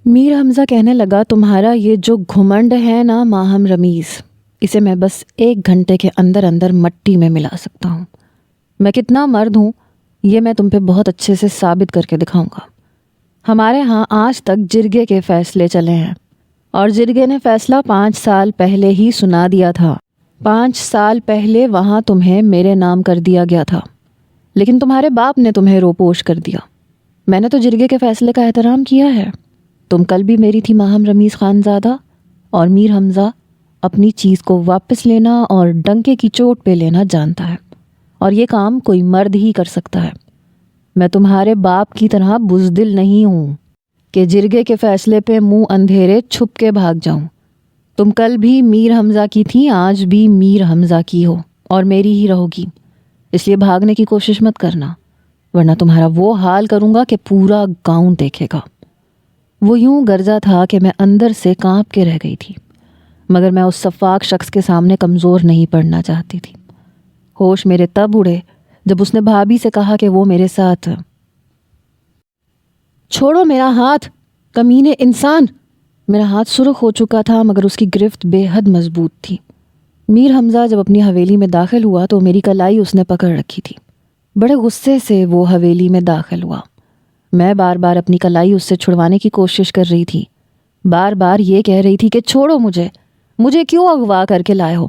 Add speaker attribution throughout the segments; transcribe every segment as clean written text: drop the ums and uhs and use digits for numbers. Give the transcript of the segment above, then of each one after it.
Speaker 1: میر حمزہ کہنے لگا، تمہارا یہ جو گھمنڈ ہے نا ماہم رمیز، اسے میں بس 1 گھنٹے کے اندر اندر مٹی میں ملا سکتا ہوں۔ میں کتنا مرد ہوں یہ میں تم پہ بہت اچھے سے ثابت کر کے دکھاؤں گا۔ ہمارے ہاں آج تک جرگے کے فیصلے چلے ہیں، اور جرگے نے فیصلہ 5 سال پہلے ہی سنا دیا تھا۔ 5 سال پہلے وہاں تمہیں میرے نام کر دیا گیا تھا، لیکن تمہارے باپ نے تمہیں روپوش کر دیا۔ میں نے تو جرگے کے فیصلے کا احترام کیا ہے۔ تم کل بھی میری تھی ماہم رمیز خانزادہ، اور میر حمزہ اپنی چیز کو واپس لینا اور ڈنکے کی چوٹ پہ لینا جانتا ہے، اور یہ کام کوئی مرد ہی کر سکتا ہے۔ میں تمہارے باپ کی طرح بزدل نہیں ہوں کہ جرگے کے فیصلے پہ منہ اندھیرے چھپ کے بھاگ جاؤں۔ تم کل بھی میر حمزہ کی تھی، آج بھی میر حمزہ کی ہو اور میری ہی رہو گی، اس لیے بھاگنے کی کوشش مت کرنا، ورنہ تمہارا وہ حال کروں گا کہ پورا گاؤں دیکھے گا۔ وہ یوں گرجا تھا کہ میں اندر سے کانپ کے رہ گئی تھی، مگر میں اس سفاک شخص کے سامنے کمزور نہیں پڑنا چاہتی تھی۔ ہوش میرے تب اڑے جب اس نے بھابھی سے کہا کہ وہ میرے ساتھ۔ چھوڑو میرا ہاتھ کمینے انسان! میرا ہاتھ سرخ ہو چکا تھا، مگر اس کی گرفت بے حد مضبوط تھی۔ میر حمزہ جب اپنی حویلی میں داخل ہوا تو میری کلائی اس نے پکڑ رکھی تھی۔ بڑے غصے سے وہ حویلی میں داخل ہوا۔ میں بار بار اپنی کلائی اس سے چھڑوانے کی کوشش کر رہی تھی، بار بار یہ کہہ رہی تھی کہ چھوڑو مجھے کیوں اغوا کر کے لائے ہو،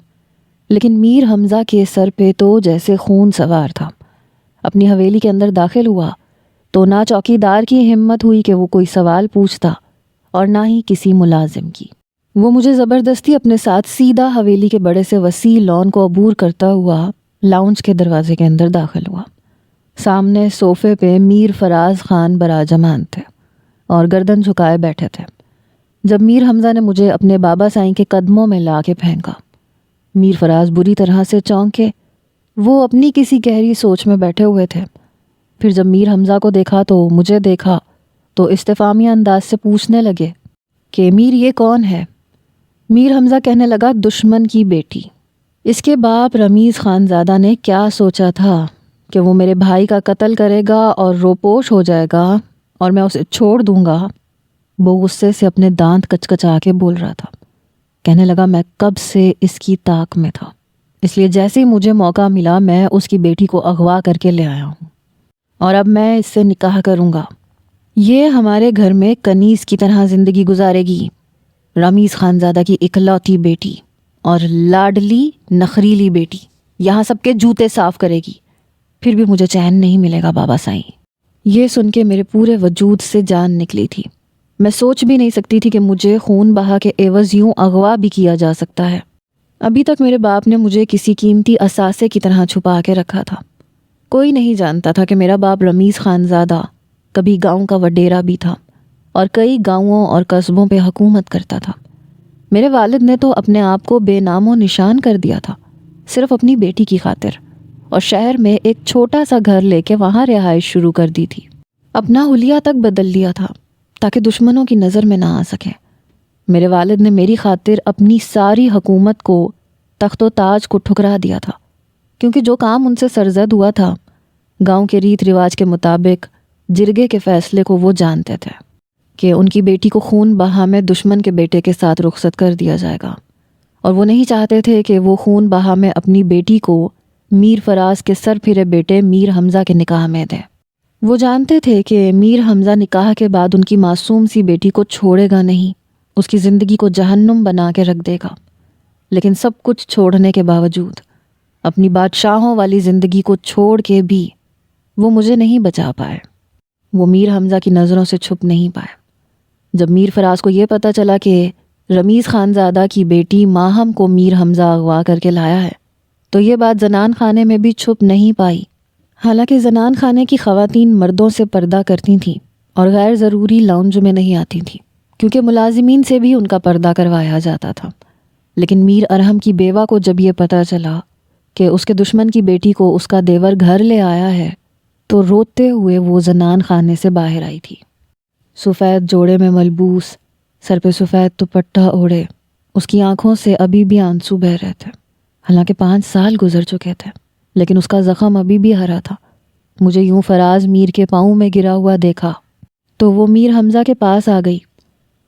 Speaker 1: لیکن میر حمزہ کے سر پہ تو جیسے خون سوار تھا۔ اپنی حویلی کے اندر داخل ہوا تو نہ چوکی دار کی ہمت ہوئی کہ وہ کوئی سوال پوچھتا، اور نہ ہی کسی ملازم کی۔ وہ مجھے زبردستی اپنے ساتھ سیدھا حویلی کے بڑے سے وسیع لان کو عبور کرتا ہوا لاؤنج کے دروازے کے اندر داخل ہوا۔ سامنے صوفے پہ میر فراز خان براجمان تھے اور گردن جھکائے بیٹھے تھے۔ جب میر حمزہ نے مجھے اپنے بابا سائیں کے قدموں میں لا کے پھینکا، میر فراز بری طرح سے چونکے۔ وہ اپنی کسی گہری سوچ میں بیٹھے ہوئے تھے۔ پھر جب میر حمزہ کو دیکھا تو مجھے دیکھا تو استفہامیہ انداز سے پوچھنے لگے کہ میر یہ کون ہے؟ میر حمزہ کہنے لگا، دشمن کی بیٹی۔ اس کے باپ رمیز خانزادہ نے کیا سوچا تھا کہ وہ میرے بھائی کا قتل کرے گا اور روپوش ہو جائے گا اور میں اسے چھوڑ دوں گا؟ وہ غصے سے اپنے دانت کچکچا کے بول رہا تھا۔ کہنے لگا، میں کب سے اس کی طاق میں تھا، اس لیے جیسے ہی مجھے موقع ملا میں اس کی بیٹی کو اغوا کر کے لے آیا ہوں، اور اب میں اس سے نکاح کروں گا۔ یہ ہمارے گھر میں کنیز کی طرح زندگی گزارے گی، رمیز خانزادہ کی اکلوتی بیٹی اور لاڈلی نخریلی بیٹی، یہاں سب کے جوتے صاف کرے گی۔ پھر بھی مجھے چین نہیں ملے گا بابا سائیں۔ یہ سن کے میرے پورے وجود سے جان نکلی تھی۔ میں سوچ بھی نہیں سکتی تھی کہ مجھے خون بہا کے عوض یوں اغوا بھی کیا جا سکتا ہے۔ ابھی تک میرے باپ نے مجھے کسی قیمتی اثاثے کی طرح چھپا کے رکھا تھا۔ کوئی نہیں جانتا تھا کہ میرا باپ رمیز خانزادہ کبھی گاؤں کا وڈیرا بھی تھا اور کئی گاؤں اور قصبوں پہ حکومت کرتا تھا۔ میرے والد نے تو اپنے آپ کو بے نام و نشان کر دیا تھا، صرف اپنی بیٹی کی خاطر، اور شہر میں ایک چھوٹا سا گھر لے کے وہاں رہائش شروع کر دی تھی۔ اپنا حلیہ تک بدل لیا تھا تاکہ دشمنوں کی نظر میں نہ آ سکے۔ میرے والد نے میری خاطر اپنی ساری حکومت کو، تخت و تاج کو ٹھکرا دیا تھا، کیونکہ جو کام ان سے سرزد ہوا تھا گاؤں کے ریت رواج کے مطابق جرگے کے فیصلے کو وہ جانتے تھے کہ ان کی بیٹی کو خون بہا میں دشمن کے بیٹے کے ساتھ رخصت کر دیا جائے گا، اور وہ نہیں چاہتے تھے کہ وہ خون بہا میں اپنی بیٹی کو میر فراز کے سر پھرے بیٹے میر حمزہ کے نکاح میں دے۔ وہ جانتے تھے کہ میر حمزہ نکاح کے بعد ان کی معصوم سی بیٹی کو چھوڑے گا نہیں، اس کی زندگی کو جہنم بنا کے رکھ دے گا۔ لیکن سب کچھ چھوڑنے کے باوجود، اپنی بادشاہوں والی زندگی کو چھوڑ کے بھی وہ مجھے نہیں بچا پائے، وہ میر حمزہ کی نظروں سے چھپ نہیں پائے۔ جب میر فراز کو یہ پتہ چلا کہ رمیز خانزادہ کی بیٹی ماہم کو میر حمزہ اغوا کر کے لایا ہے تو یہ بات زنان خانے میں بھی چھپ نہیں پائی۔ حالانکہ زنان خانے کی خواتین مردوں سے پردہ کرتی تھیں اور غیر ضروری لاؤنج میں نہیں آتی تھیں، کیونکہ ملازمین سے بھی ان کا پردہ کروایا جاتا تھا۔ لیکن میر ارحم کی بیوہ کو جب یہ پتہ چلا کہ اس کے دشمن کی بیٹی کو اس کا دیور گھر لے آیا ہے تو روتے ہوئے وہ زنان خانے سے باہر آئی تھی۔ سفید جوڑے میں ملبوس، سر پہ سفید دوپٹہ اوڑھے، اس کی آنکھوں سے ابھی بھی آنسو بہہ رہے تھے۔ حالانکہ 5 سال گزر چکے تھے، لیکن اس کا زخم ابھی بھی ہرا تھا۔ مجھے یوں فراز میر کے پاؤں میں گرا ہوا دیکھا تو وہ میر حمزہ کے پاس آ گئی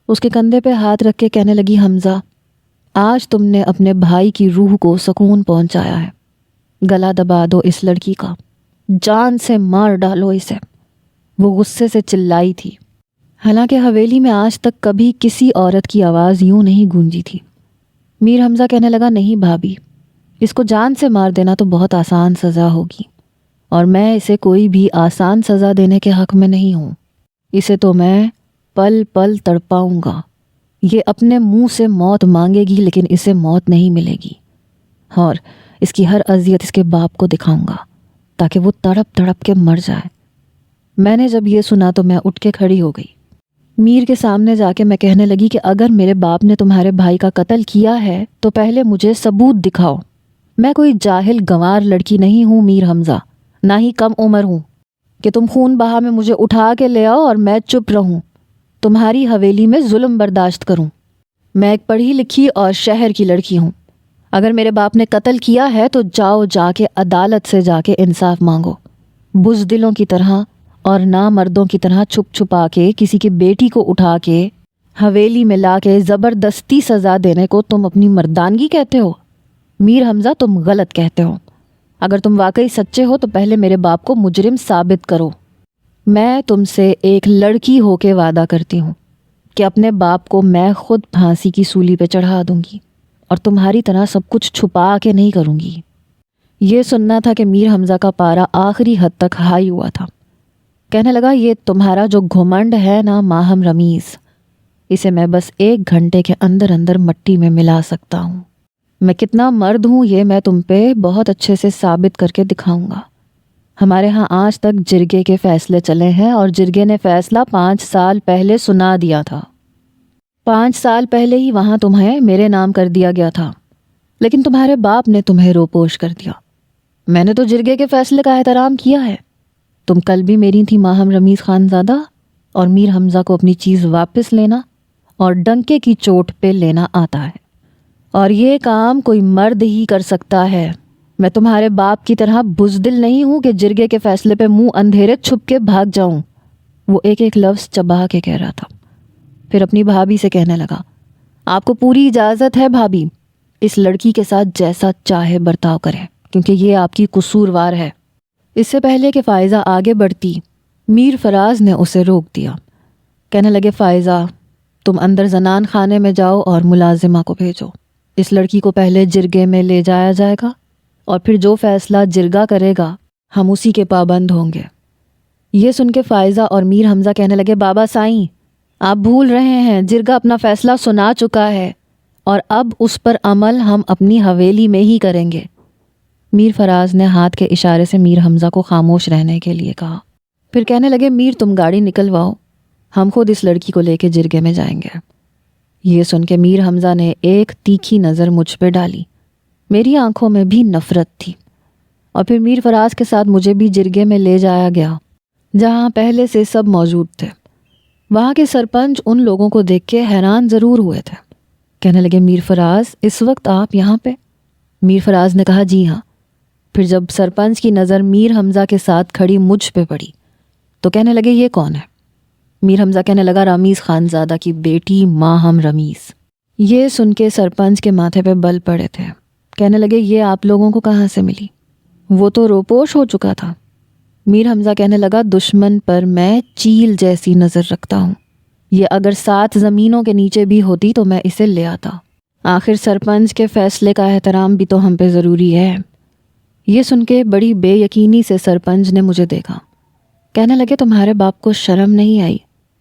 Speaker 1: اس کے کندھے پہ ہاتھ رکھ کے کہنے لگی حمزہ آج تم نے اپنے بھائی کی روح کو سکون پہنچایا ہے، گلا دبا دو اس لڑکی کا، جان سے مار ڈالو اسے۔ وہ غصے سے چلائی تھی، حالانکہ حویلی میں آج تک کبھی کسی عورت کی آواز یوں نہیں گونجی تھی۔ میر حمزہ کہنے لگا نہیں بھابھی، اس کو جان سے مار دینا تو بہت آسان سزا ہوگی، اور میں اسے کوئی بھی آسان سزا دینے کے حق میں نہیں ہوں۔ اسے تو میں پل پل تڑپاؤں گا، یہ اپنے منہ سے موت مانگے گی لیکن اسے موت نہیں ملے گی، اور اس کی ہر اذیت اس کے باپ کو دکھاؤں گا تاکہ وہ تڑپ تڑپ کے مر جائے۔ میں نے جب یہ سنا تو میں اٹھ کے کھڑی ہو گئی۔ میر کے سامنے جا کے میں کہنے لگی کہ اگر میرے باپ نے تمہارے بھائی کا قتل کیا ہے تو پہلے مجھے ثبوت دکھاؤ۔ میں کوئی جاہل گنوار لڑکی نہیں ہوں میر حمزہ، نہ ہی کم عمر ہوں کہ تم خون بہا میں مجھے اٹھا کے لے آؤ اور میں چپ رہوں، تمہاری حویلی میں ظلم برداشت کروں۔ میں ایک پڑھی لکھی اور شہر کی لڑکی ہوں، اگر میرے باپ نے قتل کیا ہے تو جاؤ جا کے عدالت سے جا کے انصاف مانگو۔ بزدلوں کی طرح اور نامردوں کی طرح چھپ چھپا کے کسی کی بیٹی کو اٹھا کے حویلی میں لا کے زبردستی سزا دینے کو تم اپنی مردانگی کہتے ہو؟ میر حمزہ تم غلط کہتے ہو۔ اگر تم واقعی سچے ہو تو پہلے میرے باپ کو مجرم ثابت کرو۔ میں تم سے ایک لڑکی ہو کے وعدہ کرتی ہوں کہ اپنے باپ کو میں خود پھانسی کی سولی پہ چڑھا دوں گی، اور تمہاری طرح سب کچھ چھپا کے نہیں کروں گی۔ یہ سننا تھا کہ میر حمزہ کا پارا آخری حد تک ہائی ہوا تھا۔ کہنے لگا یہ تمہارا جو گھمنڈ ہے نا ماہم رمیز، اسے میں بس 1 گھنٹے کے اندر اندر مٹی میں ملا سکتا ہوں۔ میں کتنا مرد ہوں یہ میں تم پہ بہت اچھے سے ثابت کر کے دکھاؤں گا۔ ہمارے ہاں آج تک جرگے کے فیصلے چلے ہیں، اور جرگے نے فیصلہ 5 سال پہلے سنا دیا تھا۔ 5 سال پہلے ہی وہاں تمہیں میرے نام کر دیا گیا تھا، لیکن تمہارے باپ نے تمہیں روپوش کر دیا۔ میں نے تو جرگے کے فیصلے کا احترام کیا ہے۔ تم کل بھی میری تھی ماہم رمیز خانزادہ، اور میر حمزہ کو اپنی چیز واپس لینا اور ڈنکے کی چوٹ پہ لینا آتا ہے، اور یہ کام کوئی مرد ہی کر سکتا ہے۔ میں تمہارے باپ کی طرح بزدل نہیں ہوں کہ جرگے کے فیصلے پہ منہ اندھیرے چھپ کے بھاگ جاؤں۔ وہ ایک ایک لفظ چبا کے کہہ رہا تھا، پھر اپنی بھابھی سے کہنے لگا آپ کو پوری اجازت ہے بھابھی، اس لڑکی کے ساتھ جیسا چاہے برتاؤ کریں، کیونکہ یہ آپ کی قصوروار ہے۔ اس سے پہلے کہ فائزہ آگے بڑھتی، میر فراز نے اسے روک دیا۔ کہنے لگے فائزہ تم اندر زنان خانے میں جاؤ اور ملازمہ کو بھیجو، اس لڑکی کو پہلے جرگے میں لے جایا جائے گا، اور پھر جو فیصلہ جرگہ کرے گا ہم اسی کے پابند ہوں گے۔ یہ سن کے فائزہ اور میر حمزہ کہنے لگے بابا سائیں آپ بھول رہے ہیں، جرگہ اپنا فیصلہ سنا چکا ہے، اور اب اس پر عمل ہم اپنی حویلی میں ہی کریں گے۔ میر فراز نے ہاتھ کے اشارے سے میر حمزہ کو خاموش رہنے کے لیے کہا، پھر کہنے لگے میر تم گاڑی نکلواؤ، ہم خود اس لڑکی کو لے کے جرگے میں جائیں گے۔ یہ سن کے میر حمزہ نے ایک تیکھی نظر مجھ پہ ڈالی، میری آنکھوں میں بھی نفرت تھی، اور پھر میر فراز کے ساتھ مجھے بھی جرگے میں لے جایا گیا جہاں پہلے سے سب موجود تھے۔ وہاں کے سرپنچ ان لوگوں کو دیکھ کے حیران ضرور ہوئے تھے۔ کہنے لگے میر فراز اس وقت آپ یہاں پہ؟ میر فراز نے کہا جی ہاں۔ پھر جب سرپنچ کی نظر میر حمزہ کے ساتھ کھڑی مجھ پہ پڑی تو کہنے لگے یہ کون ہے؟ میر حمزہ کہنے لگا رمیز خانزادہ کی بیٹی ماہم رمیز۔ یہ سن کے سرپنچ کے ماتھے پہ بل پڑے تھے۔ کہنے لگے یہ آپ لوگوں کو کہاں سے ملی؟ وہ تو روپوش ہو چکا تھا۔ میر حمزہ کہنے لگا دشمن پر میں چیل جیسی نظر رکھتا ہوں، یہ اگر 7 زمینوں کے نیچے بھی ہوتی تو میں اسے لے آتا، آخر سرپنچ کے فیصلے کا احترام بھی تو ہم پہ ضروری ہے۔ یہ سن کے بڑی بے یقینی سے سرپنچ نے مجھے دیکھا۔ کہنے لگے تمہارے باپ کو شرم نہیں آئی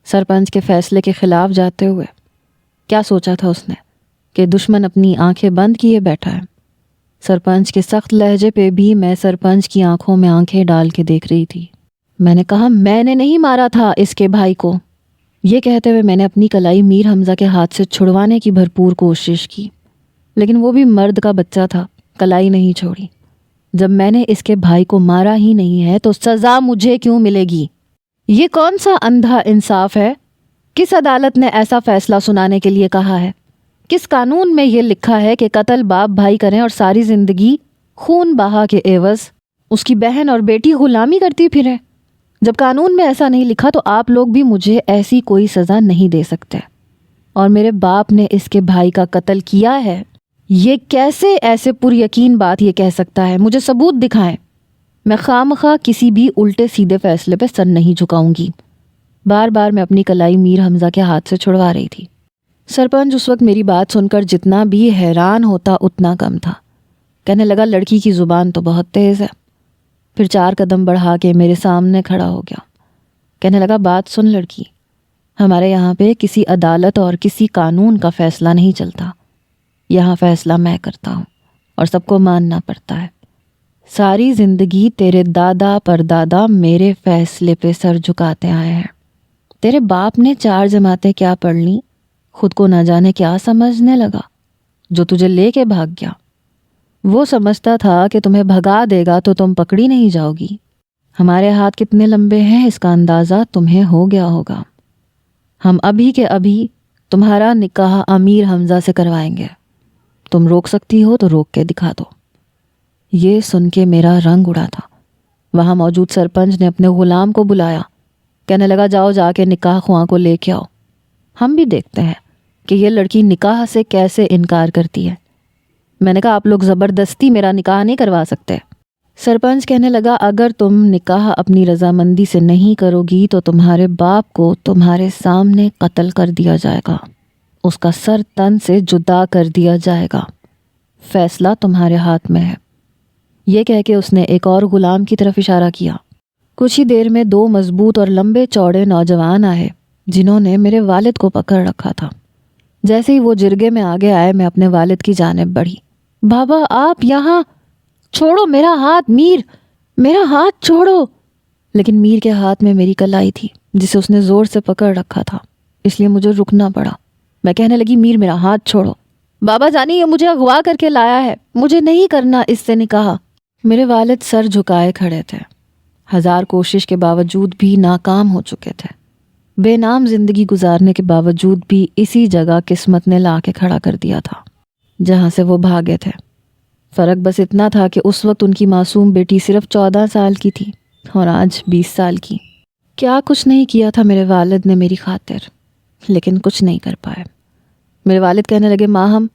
Speaker 1: سرپنچ کے فیصلے کے خلاف جاتے ہوئے؟ کیا سوچا تھا اس نے کہ دشمن اپنی آنکھیں بند کیے بیٹھا ہے؟ سرپنچ کے سخت لہجے پہ بھی میں سرپنچ کی آنکھوں میں آنکھیں ڈال کے دیکھ رہی تھی۔ میں نے کہا میں نے نہیں مارا تھا اس کے بھائی کو۔ یہ کہتے ہوئے میں نے اپنی کلائی میر حمزہ کے ہاتھ سے چھڑوانے کی بھرپور کوشش کی، لیکن وہ بھی مرد کا بچہ تھا، کلائی نہیں چھوڑی۔ جب میں نے اس کے بھائی کو مارا ہی نہیں ہے تو سزا مجھے کیوں ملے گی؟ یہ کون سا اندھا انصاف ہے؟ کس عدالت نے ایسا فیصلہ سنانے کے لیے کہا ہے؟ کس قانون میں یہ لکھا ہے کہ قتل باپ بھائی کریں اور ساری زندگی خون بہا کے عوض اس کی بہن اور بیٹی غلامی کرتی پھریں؟ جب قانون میں ایسا نہیں لکھا تو آپ لوگ بھی مجھے ایسی کوئی سزا نہیں دے سکتے۔ اور میرے باپ نے اس کے بھائی کا قتل کیا ہے، یہ کیسے ایسے پر یقین بات یہ کہہ سکتا ہے؟ مجھے ثبوت دکھائیں۔ میں خواہ کسی بھی الٹے سیدھے فیصلے پہ سر نہیں جھکاؤں گی۔ بار بار میں اپنی کلائی میر حمزہ کے ہاتھ سے چھڑوا رہی تھی۔ سرپنچ اس وقت میری بات سن کر جتنا بھی حیران ہوتا اتنا کم تھا۔ کہنے لگا لڑکی کی زبان تو بہت تیز ہے۔ پھر 4 قدم بڑھا کے میرے سامنے کھڑا ہو گیا۔ کہنے لگا بات سن لڑکی، ہمارے یہاں پہ کسی عدالت اور کسی قانون کا فیصلہ نہیں چلتا، یہاں فیصلہ میں کرتا ہوں اور سب کو ماننا پڑتا ہے۔ ساری زندگی تیرے دادا پردادا میرے فیصلے پہ سر جھکاتے آئے ہیں۔ تیرے باپ نے 4 جماعتیں کیا پڑھ لیں، خود کو نہ جانے کیا سمجھنے لگا جو تجھے لے کے بھاگ گیا۔ وہ سمجھتا تھا کہ تمہیں بھگا دے گا تو تم پکڑی نہیں جاؤ گی۔ ہمارے ہاتھ کتنے لمبے ہیں اس کا اندازہ تمہیں ہو گیا ہوگا۔ ہم ابھی کے ابھی تمہارا نکاح امیر حمزہ سے کروائیں گے، تم روک سکتی ہو تو روک کے دکھا دو۔ یہ سن کے میرا رنگ اڑا تھا۔ وہاں موجود سرپنچ نے اپنے غلام کو بلایا، کہنے لگا جاؤ جا کے نکاح خواں کو لے کے آؤ، ہم بھی دیکھتے ہیں کہ یہ لڑکی نکاح سے کیسے انکار کرتی ہے۔ میں نے کہا آپ لوگ زبردستی میرا نکاح نہیں کروا سکتے۔ سرپنچ کہنے لگا اگر تم نکاح اپنی رضامندی سے نہیں کرو گی تو تمہارے باپ کو تمہارے سامنے قتل کر دیا جائے گا، اس کا سر تن سے جدا کر دیا جائے گا، فیصلہ تمہارے ہاتھ میں ہے۔ یہ کہہ کے اس نے ایک اور غلام کی طرف اشارہ کیا۔ کچھ ہی دیر میں 2 مضبوط اور لمبے چوڑے نوجوان آئے جنہوں نے میرے والد کو پکڑ رکھا تھا۔ جیسے ہی وہ جرگے میں آگے آئے میں اپنے والد کی جانب بڑھی۔ بابا آپ یہاں، چھوڑو میرا ہاتھ میر، میرا ہاتھ چھوڑو۔ لیکن میر کے ہاتھ میں میری کلائی تھی جسے اس نے زور سے پکڑ رکھا تھا، اس لیے مجھے رکنا پڑا۔ میں کہنے لگی میر میرا ہاتھ چھوڑو۔ بابا جانی یہ مجھے اغوا کر کے لایا ہے، مجھے نہیں کرنا اس سے نکاح۔ میرے والد سر جھکائے کھڑے تھے، 1000 کوشش کے باوجود بھی ناکام ہو چکے تھے۔ بے نام زندگی گزارنے کے باوجود بھی اسی جگہ قسمت نے لا کے کھڑا کر دیا تھا جہاں سے وہ بھاگے تھے۔ فرق بس اتنا تھا کہ اس وقت ان کی معصوم بیٹی صرف 14 سال کی تھی اور آج 20 سال کی۔ کیا کچھ نہیں کیا تھا میرے والد نے میری خاطر، لیکن کچھ نہیں کر پائے۔ میرے والد کہنے لگے ماہم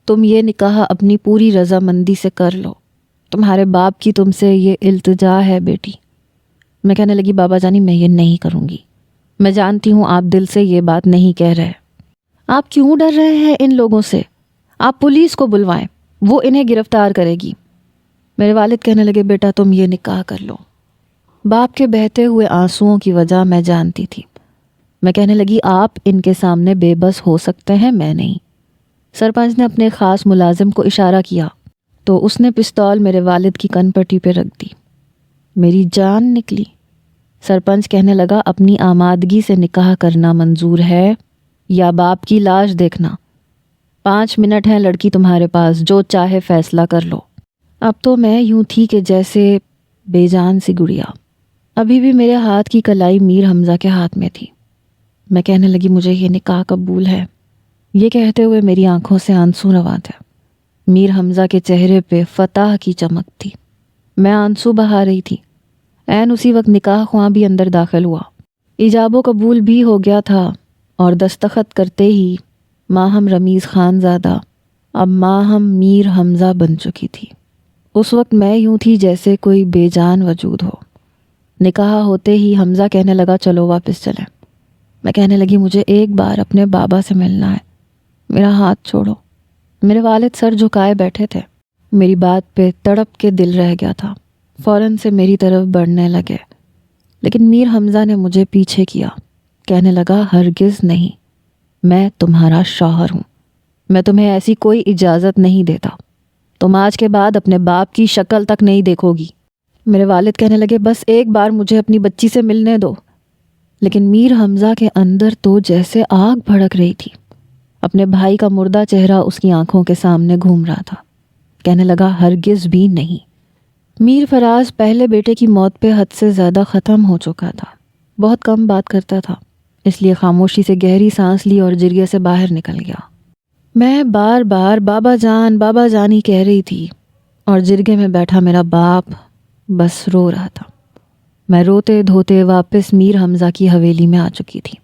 Speaker 1: تم یہ نکاح اپنی پوری رضامندی سے کر لو، تمہارے باپ کی تم سے یہ التجا ہے بیٹی۔ میں کہنے لگی بابا جانی میں یہ نہیں کروں گی، میں جانتی ہوں آپ دل سے یہ بات نہیں کہہ رہے، آپ کیوں ڈر رہے ہیں ان لوگوں سے؟ آپ پولیس کو بلوائیں، وہ انہیں گرفتار کرے گی۔ میرے والد کہنے لگے بیٹا تم یہ نکاح کر لو۔ باپ کے بہتے ہوئے آنسوؤں کی وجہ میں جانتی تھی۔ میں کہنے لگی آپ ان کے سامنے بے بس ہو سکتے ہیں، میں نہیں۔ سرپنچ نے اپنے خاص ملازم کو اشارہ کیا تو اس نے پستول میرے والد کی کن پٹی پہ رکھ دی۔ میری جان نکلی۔ سرپنچ کہنے لگا اپنی آمادگی سے نکاح کرنا منظور ہے یا باپ کی لاش دیکھنا؟ 5 منٹ ہیں لڑکی تمہارے پاس، جو چاہے فیصلہ کر لو۔ اب تو میں یوں تھی کہ جیسے بے جان سی گڑیا۔ ابھی بھی میرے ہاتھ کی کلائی میر حمزہ کے ہاتھ میں تھی۔ میں کہنے لگی مجھے یہ نکاح قبول ہے۔ یہ کہتے ہوئے میری آنکھوں سے آنسو رواں تھے۔ میر حمزہ کے چہرے پہ فتح کی چمک تھی۔ میں آنسو بہا رہی تھی۔ عین اسی وقت نکاح خواں بھی اندر داخل ہوا۔ ایجاب و قبول بھی ہو گیا تھا اور دستخط کرتے ہی ماہم رمیز خان زادہ اب ماہم میر حمزہ بن چکی تھی۔ اس وقت میں یوں تھی جیسے کوئی بے جان وجود ہو۔ نکاح ہوتے ہی حمزہ کہنے لگا چلو واپس چلیں۔ میں کہنے لگی مجھے ایک بار اپنے بابا سے ملنا ہے، میرا ہاتھ چھوڑو۔ میرے والد سر جھکائے بیٹھے تھے۔ میری بات پہ تڑپ کے دل رہ گیا تھا، فوراً سے میری طرف بڑھنے لگے، لیکن میر حمزہ نے مجھے پیچھے کیا۔ کہنے لگا ہرگز نہیں، میں تمہارا شوہر ہوں، میں تمہیں ایسی کوئی اجازت نہیں دیتا، تم آج کے بعد اپنے باپ کی شکل تک نہیں دیکھو گی۔ میرے والد کہنے لگے بس ایک بار مجھے اپنی بچی سے ملنے دو، لیکن میر حمزہ کے اندر تو جیسے آگ بھڑک رہی تھی۔ اپنے بھائی کا مردہ چہرہ اس کی آنکھوں کے سامنے گھوم رہا تھا۔ کہنے لگا ہرگز بھی نہیں۔ میر فراز پہلے بیٹے کی موت پہ حد سے زیادہ ختم ہو چکا تھا، بہت کم بات کرتا تھا، اس لیے خاموشی سے گہری سانس لی اور جرگے سے باہر نکل گیا۔ میں بار بار بابا جان بابا جانی کہہ رہی تھی اور جرگے میں بیٹھا میرا باپ بس رو رہا تھا۔ میں روتے دھوتے واپس میر حمزہ کی حویلی میں آ چکی تھی۔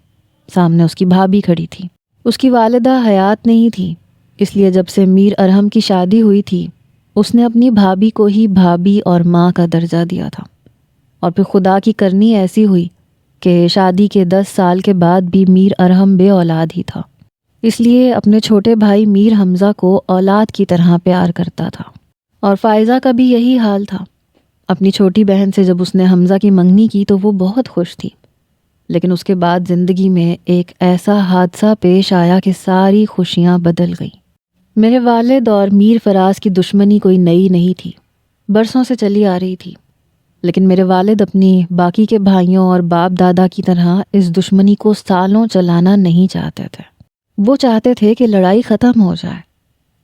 Speaker 1: سامنے اس کی بھابھی کھڑی تھی۔ اس کی والدہ حیات نہیں تھی، اس لیے جب سے میر ارحم کی شادی ہوئی تھی اس نے اپنی بھابھی کو ہی بھابھی اور ماں کا درجہ دیا تھا، اور پھر خدا کی کرنی ایسی ہوئی کہ شادی کے 10 سال کے بعد بھی میر ارحم بے اولاد ہی تھا، اس لیے اپنے چھوٹے بھائی میر حمزہ کو اولاد کی طرح پیار کرتا تھا۔ اور فائزہ کا بھی یہی حال تھا۔ اپنی چھوٹی بہن سے جب اس نے حمزہ کی منگنی کی تو وہ بہت خوش تھی، لیکن اس کے بعد زندگی میں ایک ایسا حادثہ پیش آیا کہ ساری خوشیاں بدل گئیں۔ میرے والد اور میر فراز کی دشمنی کوئی نئی نہیں تھی، برسوں سے چلی آ رہی تھی، لیکن میرے والد اپنی باقی کے بھائیوں اور باپ دادا کی طرح اس دشمنی کو سالوں چلانا نہیں چاہتے تھے۔ وہ چاہتے تھے کہ لڑائی ختم ہو جائے،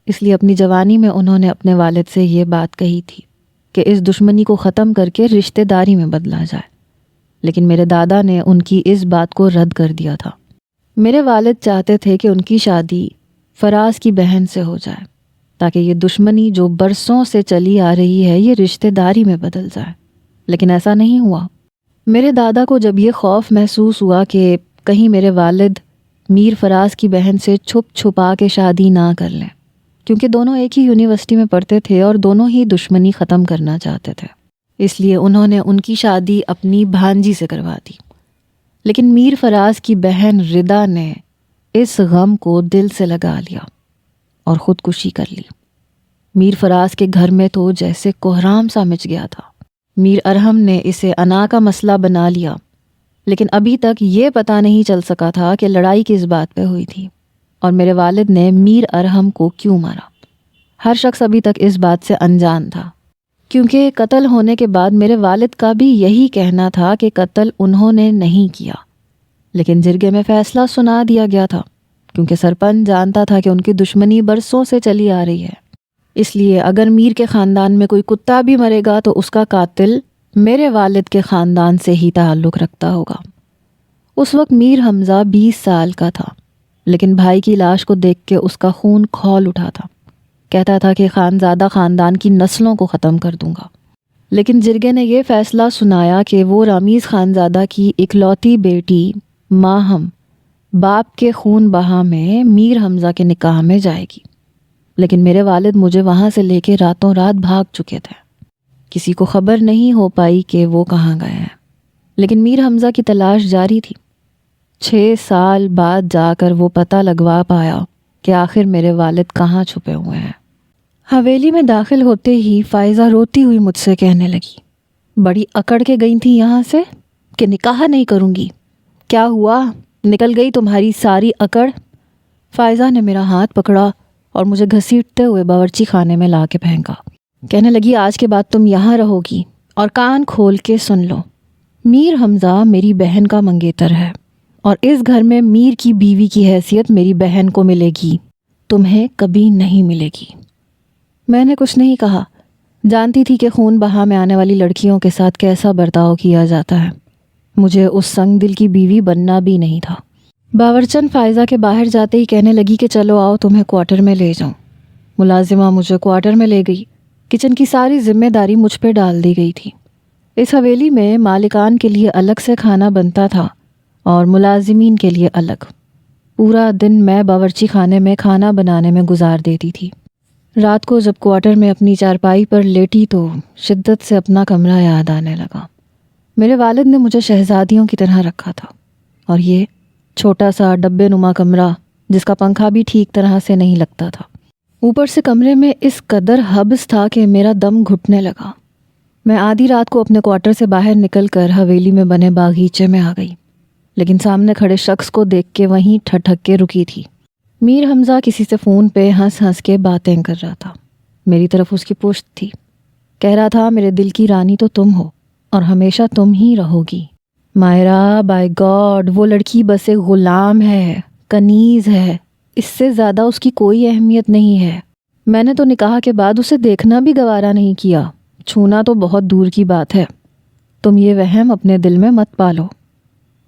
Speaker 1: اس لیے اپنی جوانی میں انہوں نے اپنے والد سے یہ بات کہی تھی کہ اس دشمنی کو ختم کر کے رشتہ داری میں بدلا جائے، لیکن میرے دادا نے ان کی اس بات کو رد کر دیا تھا۔ میرے والد چاہتے تھے کہ ان کی شادی فراز کی بہن سے ہو جائے تاکہ یہ دشمنی جو برسوں سے چلی آ رہی ہے یہ رشتہ داری میں بدل جائے، لیکن ایسا نہیں ہوا۔ میرے دادا کو جب یہ خوف محسوس ہوا کہ کہیں میرے والد میر فراز کی بہن سے چھپ چھپا کے شادی نہ کر لیں، کیونکہ دونوں ایک ہی یونیورسٹی میں پڑھتے تھے اور دونوں ہی دشمنی ختم کرنا چاہتے تھے، اس لیے انہوں نے ان کی شادی اپنی بھانجی سے کروا دی۔ لیکن میر فراز کی بہن ردا نے اس غم کو دل سے لگا لیا اور خودکشی کر لی۔ میر فراز کے گھر میں تو جیسے کوہرام سا مچ گیا تھا۔ میر ارحم نے اسے انا کا مسئلہ بنا لیا، لیکن ابھی تک یہ پتہ نہیں چل سکا تھا کہ لڑائی کس بات پہ ہوئی تھی اور میرے والد نے میر ارحم کو کیوں مارا۔ ہر شخص ابھی تک اس بات سے انجان تھا، کیونکہ قتل ہونے کے بعد میرے والد کا بھی یہی کہنا تھا کہ قتل انہوں نے نہیں کیا، لیکن جرگے میں فیصلہ سنا دیا گیا تھا کیونکہ سرپنچ جانتا تھا کہ ان کی دشمنی برسوں سے چلی آ رہی ہے، اس لیے اگر میر کے خاندان میں کوئی کتا بھی مرے گا تو اس کا قاتل میرے والد کے خاندان سے ہی تعلق رکھتا ہوگا۔ اس وقت میر حمزہ 20 سال کا تھا، لیکن بھائی کی لاش کو دیکھ کے اس کا خون کھول اٹھا تھا۔ کہتا تھا کہ خانزادہ خاندان کی نسلوں کو ختم کر دوں گا، لیکن جرگے نے یہ فیصلہ سنایا کہ وہ رامیز خانزادہ کی اکلوتی بیٹی ماہم باپ کے خون بہا میں میر حمزہ کے نکاح میں جائے گی، لیکن میرے والد مجھے وہاں سے لے کے راتوں رات بھاگ چکے تھے۔ کسی کو خبر نہیں ہو پائی کہ وہ کہاں گئے ہیں، لیکن میر حمزہ کی تلاش جاری تھی۔ 6 سال بعد جا کر وہ پتہ لگوا پایا کہ آخر میرے والد کہاں چھپے ہوئے ہیں۔ حویلی میں داخل ہوتے ہی فائزہ روتی ہوئی مجھ سے کہنے لگی، بڑی اکڑ کے گئی تھی یہاں سے کہ نکاح نہیں کروں گی، کیا ہوا؟ نکل گئی تمہاری ساری اکڑ؟ فائزہ نے میرا ہاتھ پکڑا اور مجھے گھسیٹتے ہوئے باورچی خانے میں لا کے پھینکا۔ کہنے لگی، آج کے بعد تم یہاں رہو گی اور کان کھول کے سن لو، میر حمزہ میری بہن کا منگیتر ہے اور اس گھر میں میر کی بیوی کی حیثیت میری بہن کو ملے گی، تمہیں کبھی نہیں ملے گی۔ میں نے کچھ نہیں کہا، جانتی تھی کہ خون بہا میں آنے والی لڑکیوں کے ساتھ کیسا برتاؤ کیا جاتا ہے۔ مجھے اس سنگ دل کی بیوی بننا بھی نہیں تھا۔ باورچن فائزہ کے باہر جاتے ہی کہنے لگی کہ چلو آؤ تمہیں کوارٹر میں لے جاؤں۔ ملازمہ مجھے کوارٹر میں لے گئی۔ کچن کی ساری ذمہ داری مجھ پہ ڈال دی گئی تھی۔ اس حویلی میں مالکان کے لیے الگ سے کھانا بنتا تھا اور ملازمین کے لیے الگ۔ پورا دن میں باورچی خانے میں کھانا بنانے میں گزار دیتی تھی۔ رات کو جب کوارٹر میں اپنی چارپائی پر لیٹی تو شدت سے اپنا کمرہ یاد آنے لگا۔ میرے والد نے مجھے شہزادیوں کی طرح رکھا تھا، اور یہ چھوٹا سا ڈبے نما کمرہ جس کا پنکھا بھی ٹھیک طرح سے نہیں لگتا تھا۔ اوپر سے کمرے میں اس قدر حبس تھا کہ میرا دم گھٹنے لگا۔ میں آدھی رات کو اپنے کوارٹر سے باہر نکل کر حویلی میں بنے باغیچے میں آ گئی، لیکن سامنے کھڑے شخص کو دیکھ کے وہیں ٹھٹک کے رکی تھی۔ میر حمزہ کسی سے فون پہ ہنس ہنس کے باتیں کر رہا تھا۔ میری طرف اس کی پشت تھی۔ کہہ رہا تھا، میرے دل کی رانی تو تم ہو اور ہمیشہ تم ہی رہو گی۔ مائرہ، بائی گاڈ، وہ لڑکی بس ایک غلام ہے، کنیز ہے، اس سے زیادہ اس کی کوئی اہمیت نہیں ہے۔ میں نے تو نکاح کے بعد اسے دیکھنا بھی گوارا نہیں کیا، چھونا تو بہت دور کی بات ہے۔ تم یہ وہم اپنے دل میں مت پالو۔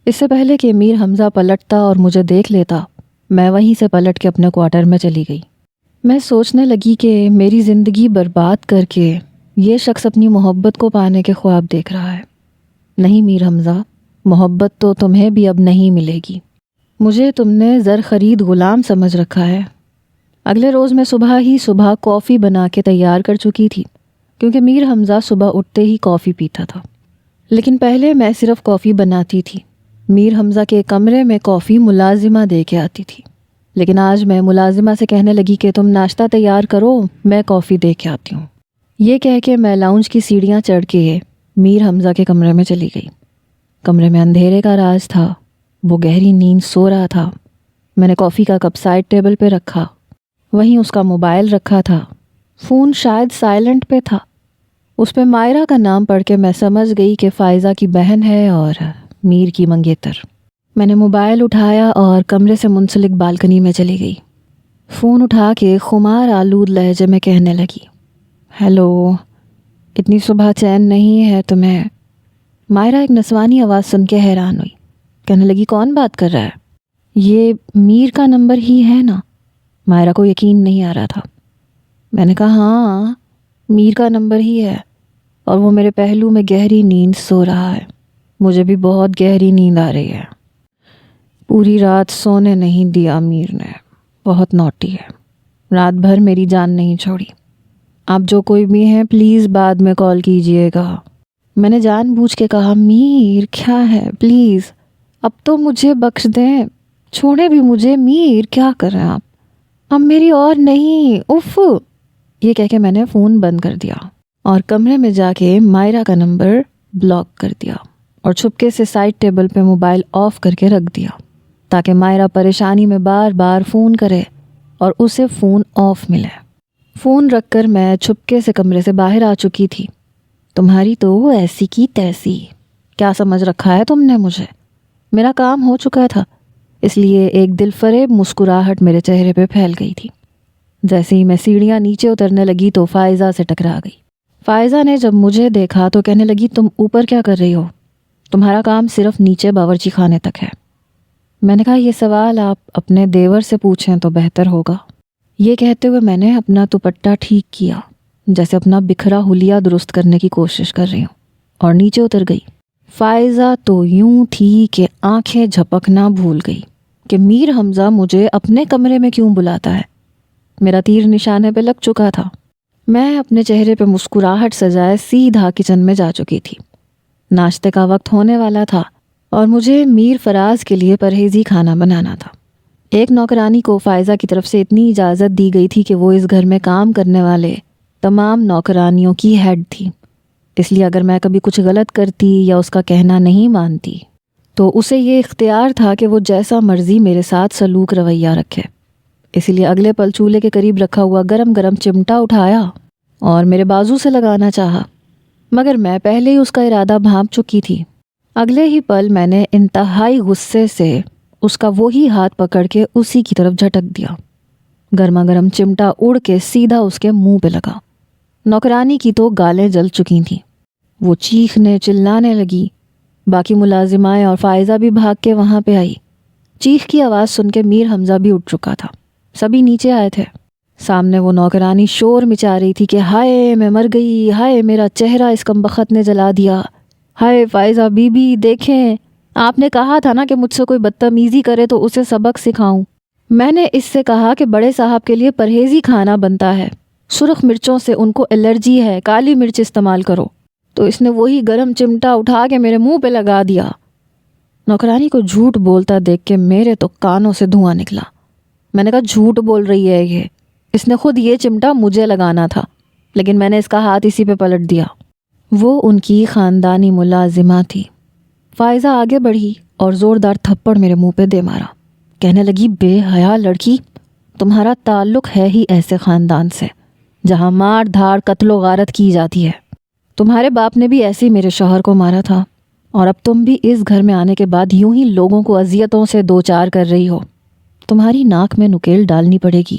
Speaker 1: اس سے پہلے کہ میر حمزہ پلٹتا اور مجھے دیکھ لیتا، میں وہیں سے پلٹ کے اپنے کوارٹر میں چلی گئی۔ میں سوچنے لگی کہ میری زندگی برباد کر کے یہ شخص اپنی محبت کو پانے کے خواب دیکھ رہا ہے۔ نہیں میر حمزہ، محبت تو تمہیں بھی اب نہیں ملے گی۔ مجھے تم نے زر خرید غلام سمجھ رکھا ہے۔ اگلے روز میں صبح کافی بنا کے تیار کر چکی تھی، کیونکہ میر حمزہ صبح اٹھتے ہی کافی پیتا تھا۔ لیکن پہلے میں صرف کافی بناتی تھی۔ میر حمزہ کے کمرے میں کافی ملازمہ دے کے آتی تھی، لیکن آج میں ملازمہ سے کہنے لگی کہ تم ناشتہ تیار کرو، میں کافی دے کے آتی ہوں۔ یہ کہہ کے میں لاؤنج کی سیڑھیاں چڑھ کے میر حمزہ کے کمرے میں چلی گئی۔ کمرے میں اندھیرے کا راز تھا، وہ گہری نیند سو رہا تھا۔ میں نے کافی کا کپ سائڈ ٹیبل پہ رکھا، وہیں اس کا موبائل رکھا تھا۔ فون شاید سائلنٹ پہ تھا۔ اس پہ مائرہ کا نام پڑھ کے میں سمجھ گئی کہ فائزہ کی بہن ہے اور میر کی منگیتر۔ میں نے موبائل اٹھایا اور کمرے سے منسلک بالکنی میں چلی گئی۔ فون اٹھا کے خمار آلود لہجے میں کہنے لگی، ہیلو، اتنی صبح چین نہیں ہے تمہیں؟ مائرہ ایک نسوانی آواز سن کے حیران ہوئی، کہنے لگی کون بات کر رہا ہے؟ یہ میر کا نمبر ہی ہے نا؟ مائرہ کو یقین نہیں آ رہا تھا۔ میں نے کہا ہاں، میر کا نمبر ہی ہے، اور وہ میرے پہلو میں گہری نیند سو رہا ہے۔ مجھے بھی بہت گہری نیند آ رہی ہے۔ پوری رات سونے نہیں دیا میر نے، بہت نوٹی ہے، رات بھر میری جان نہیں چھوڑی۔ آپ جو کوئی بھی ہیں پلیز بعد میں کال کیجئے گا۔ میں نے جان بوجھ کے کہا، میر کیا ہے، پلیز اب تو مجھے بخش دیں، چھوڑیں بھی مجھے۔ میر کیا کر رہے ہیں آپ؟ اب میری اور نہیں، اف۔ یہ کہہ کے میں نے فون بند کر دیا اور کمرے میں جا کے مائرہ کا نمبر بلاک کر دیا اور چھپکے سے سائڈ ٹیبل پہ موبائل آف کر کے رکھ دیا، تاکہ مائرہ پریشانی میں بار بار فون کرے اور اسے فون آف ملے۔ فون رکھ کر میں چھپکے سے کمرے سے باہر آ چکی تھی۔ تمہاری تو ایسی کی تیسی، کیا سمجھ رکھا ہے تم نے مجھے؟ میرا کام ہو چکا تھا، اس لیے ایک دل فریب مسکراہٹ میرے چہرے پہ پھیل گئی تھی۔ جیسے ہی میں سیڑھیاں نیچے اترنے لگی تو فائزہ سے ٹکرا گئی۔ فائزہ نے جب مجھے دیکھا تو کہنے لگی، تم اوپر کیا کر رہی ہو؟ تمہارا کام صرف نیچے باورچی خانے تک ہے۔ میں نے کہا یہ سوال آپ اپنے دیور سے پوچھیں تو بہتر ہوگا۔ یہ کہتے ہوئے میں نے اپنا دوپٹہ ٹھیک کیا، جیسے اپنا بکھرا حلیہ درست کرنے کی کوشش کر رہی ہوں، اور نیچے اتر گئی۔ فائزہ تو یوں تھی کہ آنکھیں جھپکنا بھول گئی کہ میر حمزہ مجھے اپنے کمرے میں کیوں بلاتا ہے۔ میرا تیر نشانے پہ لگ چکا تھا۔ میں اپنے چہرے پہ مسکراہٹ سجائے سیدھا کچن میں جا چکی تھی۔ ناشتے کا وقت ہونے والا تھا اور مجھے میر فراز کے لیے پرہیزی کھانا بنانا تھا۔ ایک نوکرانی کو فائزہ کی طرف سے اتنی اجازت دی گئی تھی کہ وہ اس گھر میں کام کرنے والے تمام نوکرانیوں کی ہیڈ تھی، اس لیے اگر میں کبھی کچھ غلط کرتی یا اس کا کہنا نہیں مانتی تو اسے یہ اختیار تھا کہ وہ جیسا مرضی میرے ساتھ سلوک رویہ رکھے۔ اسی لیے اگلے پل چولہے کے قریب رکھا ہوا گرم گرم چمٹا اٹھایا اور میرے بازو سے لگانا چاہا، مگر میں پہلے ہی اس کا ارادہ بھانپ چکی تھی۔ اگلے ہی پل میں نے انتہائی غصے سے اس کا وہی ہاتھ پکڑ کے اسی کی طرف جھٹک دیا۔ گرما گرم چمٹا اڑ کے سیدھا اس کے منہ پہ لگا۔ نوکرانی کی تو گالیں جل چکی تھیں، وہ چیخنے چلانے لگی۔ باقی ملازمائیں اور فائزہ بھی بھاگ کے وہاں پہ آئی۔ چیخ کی آواز سن کے میر حمزہ بھی اٹھ چکا تھا، سبھی نیچے آئے تھے۔ سامنے وہ نوکرانی شور مچا رہی تھی کہ ہائے میں مر گئی، ہائے میرا چہرہ اس کمبخت نے جلا دیا، ہائے فائزہ بی بی دیکھیں، آپ نے کہا تھا نا کہ مجھ سے کوئی بدتمیزی کرے تو اسے سبق سکھاؤں۔ میں نے اس سے کہا کہ بڑے صاحب کے لیے پرہیزی کھانا بنتا ہے، سرخ مرچوں سے ان کو الرجی ہے، کالی مرچ استعمال کرو، تو اس نے وہی گرم چمٹا اٹھا کے میرے منہ پہ لگا دیا۔ نوکرانی کو جھوٹ بولتا دیکھ کے میرے تو کانوں سے دھواں نکلا۔ میں نے کہا جھوٹ بول رہی ہے یہ، اس نے خود یہ چمٹا مجھے لگانا تھا، لیکن میں نے اس کا ہاتھ اسی پہ پلٹ دیا۔ وہ ان کی خاندانی ملازمہ تھی۔ فائزہ آگے بڑھی اور زوردار تھپڑ میرے منہ پہ دے مارا، کہنے لگی بے حیا لڑکی، تمہارا تعلق ہے ہی ایسے خاندان سے جہاں مار دھاڑ قتل و غارت کی جاتی ہے۔ تمہارے باپ نے بھی ایسے ہی میرے شوہر کو مارا تھا، اور اب تم بھی اس گھر میں آنے کے بعد یوں ہی لوگوں کو اذیتوں سے دوچار کر رہی ہو، تمہاری ناک میں نکیل ڈالنی پڑے گی۔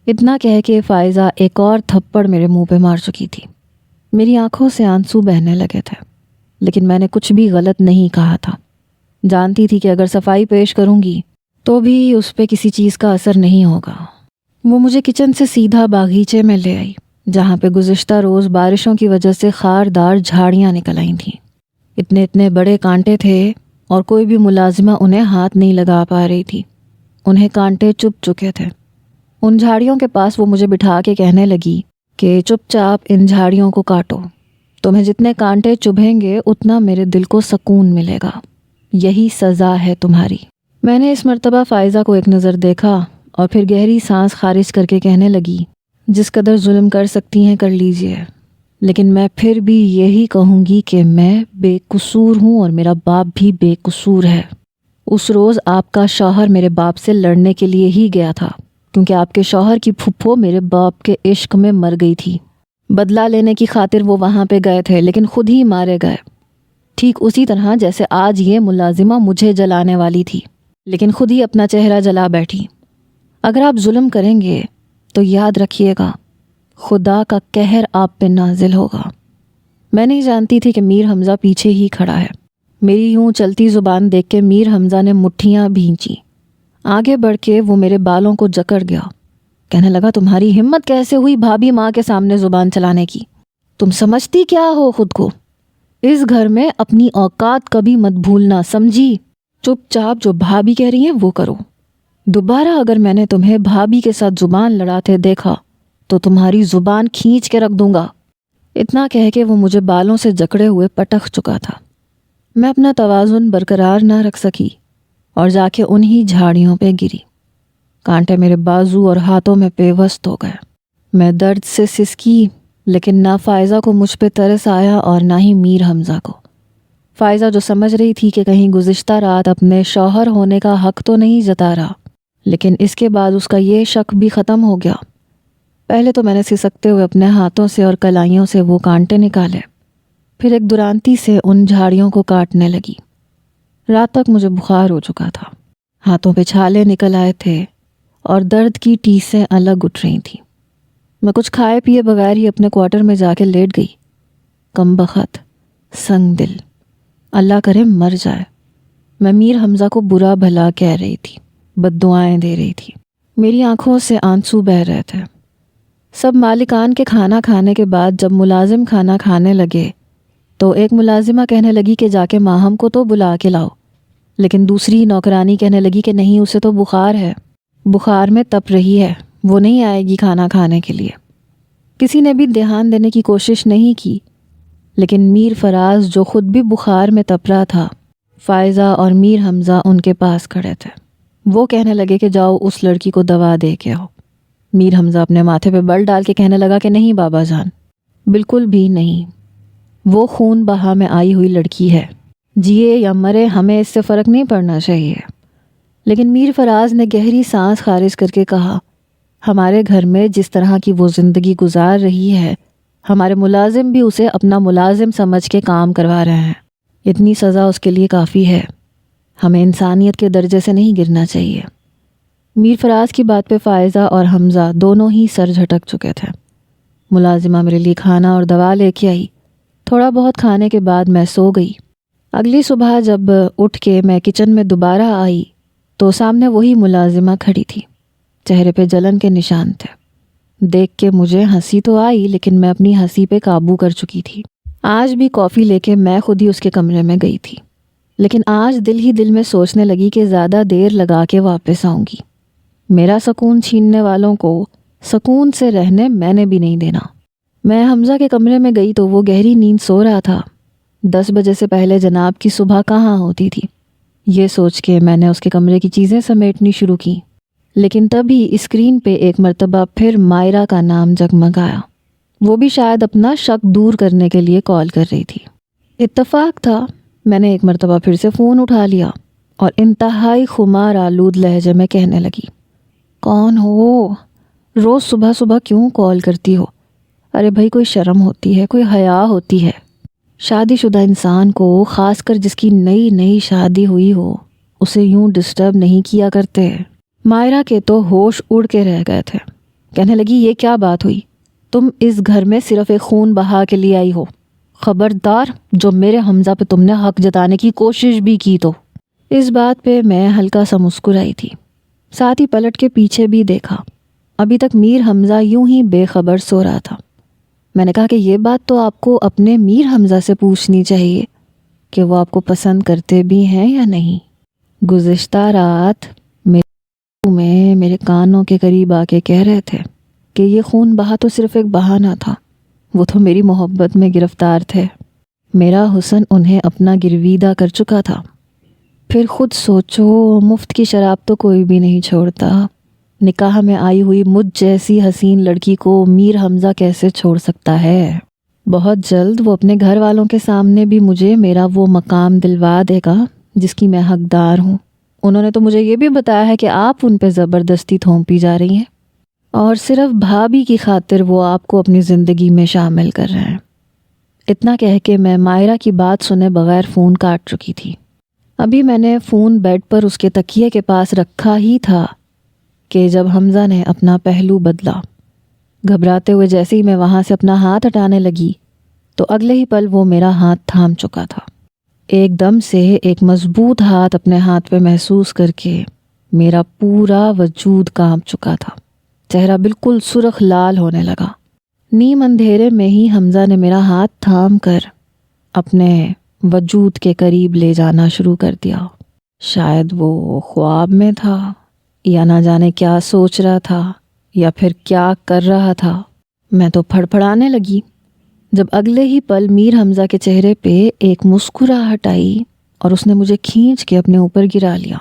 Speaker 1: اتنا کہہ کے فائزہ ایک اور تھپڑ میرے منہ پہ مار چکی تھی۔ میری آنکھوں سے آنسو بہنے لگے تھے، لیکن میں نے کچھ بھی غلط نہیں کہا تھا۔ جانتی تھی کہ اگر صفائی پیش کروں گی تو بھی اس پہ کسی چیز کا اثر نہیں ہوگا۔ وہ مجھے کچن سے سیدھا باغیچے میں لے آئی، جہاں پہ گزشتہ روز بارشوں کی وجہ سے خاردار جھاڑیاں نکل آئی تھیں۔ اتنے بڑے کانٹے تھے اور کوئی بھی ملازمہ انہیں ہاتھ نہیں لگا پا رہی تھی۔ انہیں کانٹے چبھ چکے تھے۔ ان جھاڑیوں کے پاس وہ مجھے بٹھا کے کہنے لگی کہ چپ چاپ ان جھاڑیوں کو کاٹو، تمہیں جتنے کانٹے چبھیں گے اتنا میرے دل کو سکون ملے گا، یہی سزا ہے تمہاری۔ میں نے اس مرتبہ فائزہ کو ایک نظر دیکھا اور پھر گہری سانس خارج کر کے کہنے لگی، جس قدر ظلم کر سکتی ہیں کر لیجئے، لیکن میں پھر بھی یہی کہوں گی کہ میں بے قصور ہوں اور میرا باپ بھی بے قصور ہے۔ اس روز آپ کا شوہر میرے باپ سے لڑنے کے لیے ہی گیا تھا، کیونکہ آپ کے شوہر کی پھپھو میرے باپ کے عشق میں مر گئی تھی۔ بدلہ لینے کی خاطر وہ وہاں پہ گئے تھے، لیکن خود ہی مارے گئے، ٹھیک اسی طرح جیسے آج یہ ملازمہ مجھے جلانے والی تھی، لیکن خود ہی اپنا چہرہ جلا بیٹھی۔ اگر آپ ظلم کریں گے تو یاد رکھیے گا خدا کا قہر آپ پہ نازل ہوگا۔ میں نہیں جانتی تھی کہ میر حمزہ پیچھے ہی کھڑا ہے۔ میری یوں چلتی زبان دیکھ کے میر حمزہ نے مٹھیاں بھینچی۔ آگے بڑھ کے وہ میرے بالوں کو جکڑ گیا، کہنے لگا، تمہاری ہمت کیسے ہوئی بھابھی ماں کے سامنے زبان چلانے کی؟ تم سمجھتی کیا ہو خود کو؟ اس گھر میں اپنی اوقات کبھی مت بھولنا، سمجھی؟ چپ چاپ جو بھابھی کہہ رہی ہیں وہ کرو۔ دوبارہ اگر میں نے تمہیں بھابھی کے ساتھ زبان لڑاتے دیکھا تو تمہاری زبان کھینچ کے رکھ دوں گا۔ اتنا کہہ کے وہ مجھے بالوں سے جکڑے ہوئے پٹخ چکا تھا۔ میں اپنا توازن برقرار نہ رکھ سکی اور جا کے انہی جھاڑیوں پہ گری۔ کانٹے میرے بازو اور ہاتھوں میں پیوست ہو گئے۔ میں درد سے سسکی، لیکن نہ فائزہ کو مجھ پہ ترس آیا اور نہ ہی میر حمزہ کو۔ فائزہ جو سمجھ رہی تھی کہ کہیں گزشتہ رات اپنے شوہر ہونے کا حق تو نہیں جتا رہا، لیکن اس کے بعد اس کا یہ شک بھی ختم ہو گیا۔ پہلے تو میں نے سسکتے ہوئے اپنے ہاتھوں سے اور کلائیوں سے وہ کانٹے نکالے، پھر ایک درانتی سے ان جھاڑیوں کو کاٹنے لگی۔ رات تک مجھے بخار ہو چکا تھا، ہاتھوں پہ چھالے نکل آئے تھے اور درد کی ٹیسیں الگ اٹھ رہی تھیں۔ میں کچھ کھائے پیے بغیر ہی اپنے کوارٹر میں جا کے لیٹ گئی۔ کم بخت، سنگ دل، اللہ کرے مر جائے۔ میں میر حمزہ کو برا بھلا کہہ رہی تھی، بد دعائیں دے رہی تھی۔ میری آنکھوں سے آنسو بہہ رہے تھے۔ سب مالکان کے کھانا کھانے کے بعد جب ملازم کھانا کھانے لگے تو ایک ملازمہ کہنے لگی کہ جا کے ماہم کو تو بلا کے لاؤ، لیکن دوسری نوکرانی کہنے لگی کہ نہیں، اسے تو بخار ہے، بخار میں تپ رہی ہے، وہ نہیں آئے گی کھانا کھانے کے لیے۔ کسی نے بھی دھیان دینے کی کوشش نہیں کی، لیکن میر فراز جو خود بھی بخار میں تپ رہا تھا، فائزہ اور میر حمزہ ان کے پاس کھڑے تھے۔ وہ کہنے لگے کہ جاؤ اس لڑکی کو دوا دے کے آؤ۔ میر حمزہ اپنے ماتھے پہ بل ڈال کے کہنے لگا کہ نہیں بابا جان، بالکل بھی نہیں، وہ خون بہا میں آئی ہوئی لڑکی ہے، جیے یا مرے ہمیں اس سے فرق نہیں پڑنا چاہیے۔ لیکن میر فراز نے گہری سانس خارج کر کے کہا، ہمارے گھر میں جس طرح کی وہ زندگی گزار رہی ہے، ہمارے ملازم بھی اسے اپنا ملازم سمجھ کے کام کروا رہے ہیں، اتنی سزا اس کے لیے کافی ہے، ہمیں انسانیت کے درجے سے نہیں گرنا چاہیے۔ میر فراز کی بات پہ فائزہ اور حمزہ دونوں ہی سر جھٹک چکے تھے۔ ملازمہ میرے لیے کھانا اور دوا لے کے آئی۔ تھوڑا بہت کھانے کے بعد میں سو گئی۔ اگلی صبح جب اٹھ کے میں کچن میں دوبارہ آئی تو سامنے وہی ملازمہ کھڑی تھی، چہرے پہ جلن کے نشان تھے۔ دیکھ کے مجھے ہنسی تو آئی، لیکن میں اپنی ہنسی پہ قابو کر چکی تھی۔ آج بھی کافی لے کے میں خود ہی اس کے کمرے میں گئی تھی، لیکن آج دل ہی دل میں سوچنے لگی کہ زیادہ دیر لگا کے واپس آؤں گی۔ میرا سکون چھیننے والوں کو سکون سے رہنے میں نے بھی نہیں دینا۔ میں حمزہ کے کمرے میں گئی تو وہ گہری نیند سو رہا تھا۔ 10 بجے سے پہلے جناب کی صبح کہاں ہوتی تھی؟ یہ سوچ کے میں نے اس کے کمرے کی چیزیں سمیٹنی شروع کی، لیکن تبھی اسکرین پہ ایک مرتبہ پھر مائرہ کا نام جگمگایا۔ وہ بھی شاید اپنا شک دور کرنے کے لیے کال کر رہی تھی۔ اتفاق تھا، میں نے ایک مرتبہ پھر سے فون اٹھا لیا اور انتہائی خمار آلود لہجے میں کہنے لگی، کون ہو؟ روز صبح صبح کیوں کال کرتی ہو؟ ارے بھائی کوئی شرم ہوتی ہے، کوئی حیا ہوتی ہے؟ شادی شدہ انسان کو، خاص کر جس کی نئی نئی شادی ہوئی ہو، اسے یوں ڈسٹرب نہیں کیا کرتے۔ مائرہ کے تو ہوش اڑ کے رہ گئے تھے۔ کہنے لگی، یہ کیا بات ہوئی؟ تم اس گھر میں صرف ایک خون بہا کے لیے آئی ہو؟ خبردار جو میرے حمزہ پہ تم نے حق جتانے کی کوشش بھی کی تو۔ اس بات پہ میں ہلکا سا مسکرائی تھی، ساتھ ہی پلٹ کے پیچھے بھی دیکھا۔ ابھی تک میر حمزہ یوں ہی بے خبر سو رہا تھا۔ میں نے کہا کہ یہ بات تو آپ کو اپنے میر حمزہ سے پوچھنی چاہیے کہ وہ آپ کو پسند کرتے بھی ہیں یا نہیں۔ گزشتہ رات میرے کانوں کے قریب آ کے کہہ رہے تھے کہ یہ خون بہا تو صرف ایک بہانہ تھا، وہ تو میری محبت میں گرفتار تھے۔ میرا حسن انہیں اپنا گرویدہ کر چکا تھا۔ پھر خود سوچو، مفت کی شراب تو کوئی بھی نہیں چھوڑتا، نکاح میں آئی ہوئی مجھ جیسی حسین لڑکی کو میر حمزہ کیسے چھوڑ سکتا ہے؟ بہت جلد وہ اپنے گھر والوں کے سامنے بھی مجھے میرا وہ مقام دلوا دے گا جس کی میں حقدار ہوں۔ انہوں نے تو مجھے یہ بھی بتایا ہے کہ آپ ان پہ زبردستی تھوپی جا رہی ہیں اور صرف بھابھی کی خاطر وہ آپ کو اپنی زندگی میں شامل کر رہے ہیں۔ اتنا کہہ کے میں مائرہ کی بات سنے بغیر فون کاٹ چکی تھی۔ ابھی میں نے فون بیڈ پر اس کے تکیے کے پاس رکھا ہی تھا کہ جب حمزہ نے اپنا پہلو بدلا۔ گھبراتے ہوئے جیسے ہی میں وہاں سے اپنا ہاتھ ہٹانے لگی تو اگلے ہی پل وہ میرا ہاتھ تھام چکا تھا۔ ایک دم سے ایک مضبوط ہاتھ اپنے ہاتھ پہ محسوس کر کے میرا پورا وجود کانپ چکا تھا، چہرہ بالکل سرخ لال ہونے لگا۔ نیم اندھیرے میں ہی حمزہ نے میرا ہاتھ تھام کر اپنے وجود کے قریب لے جانا شروع کر دیا۔ شاید وہ خواب میں تھا یا نہ جانے کیا سوچ رہا تھا یا پھر کیا کر رہا تھا۔ میں تو پھڑپھڑانے لگی جب اگلے ہی پل میر حمزہ کے چہرے پہ ایک مسکراہٹ آئی اور اس نے مجھے کھینچ کے اپنے اوپر گرا لیا۔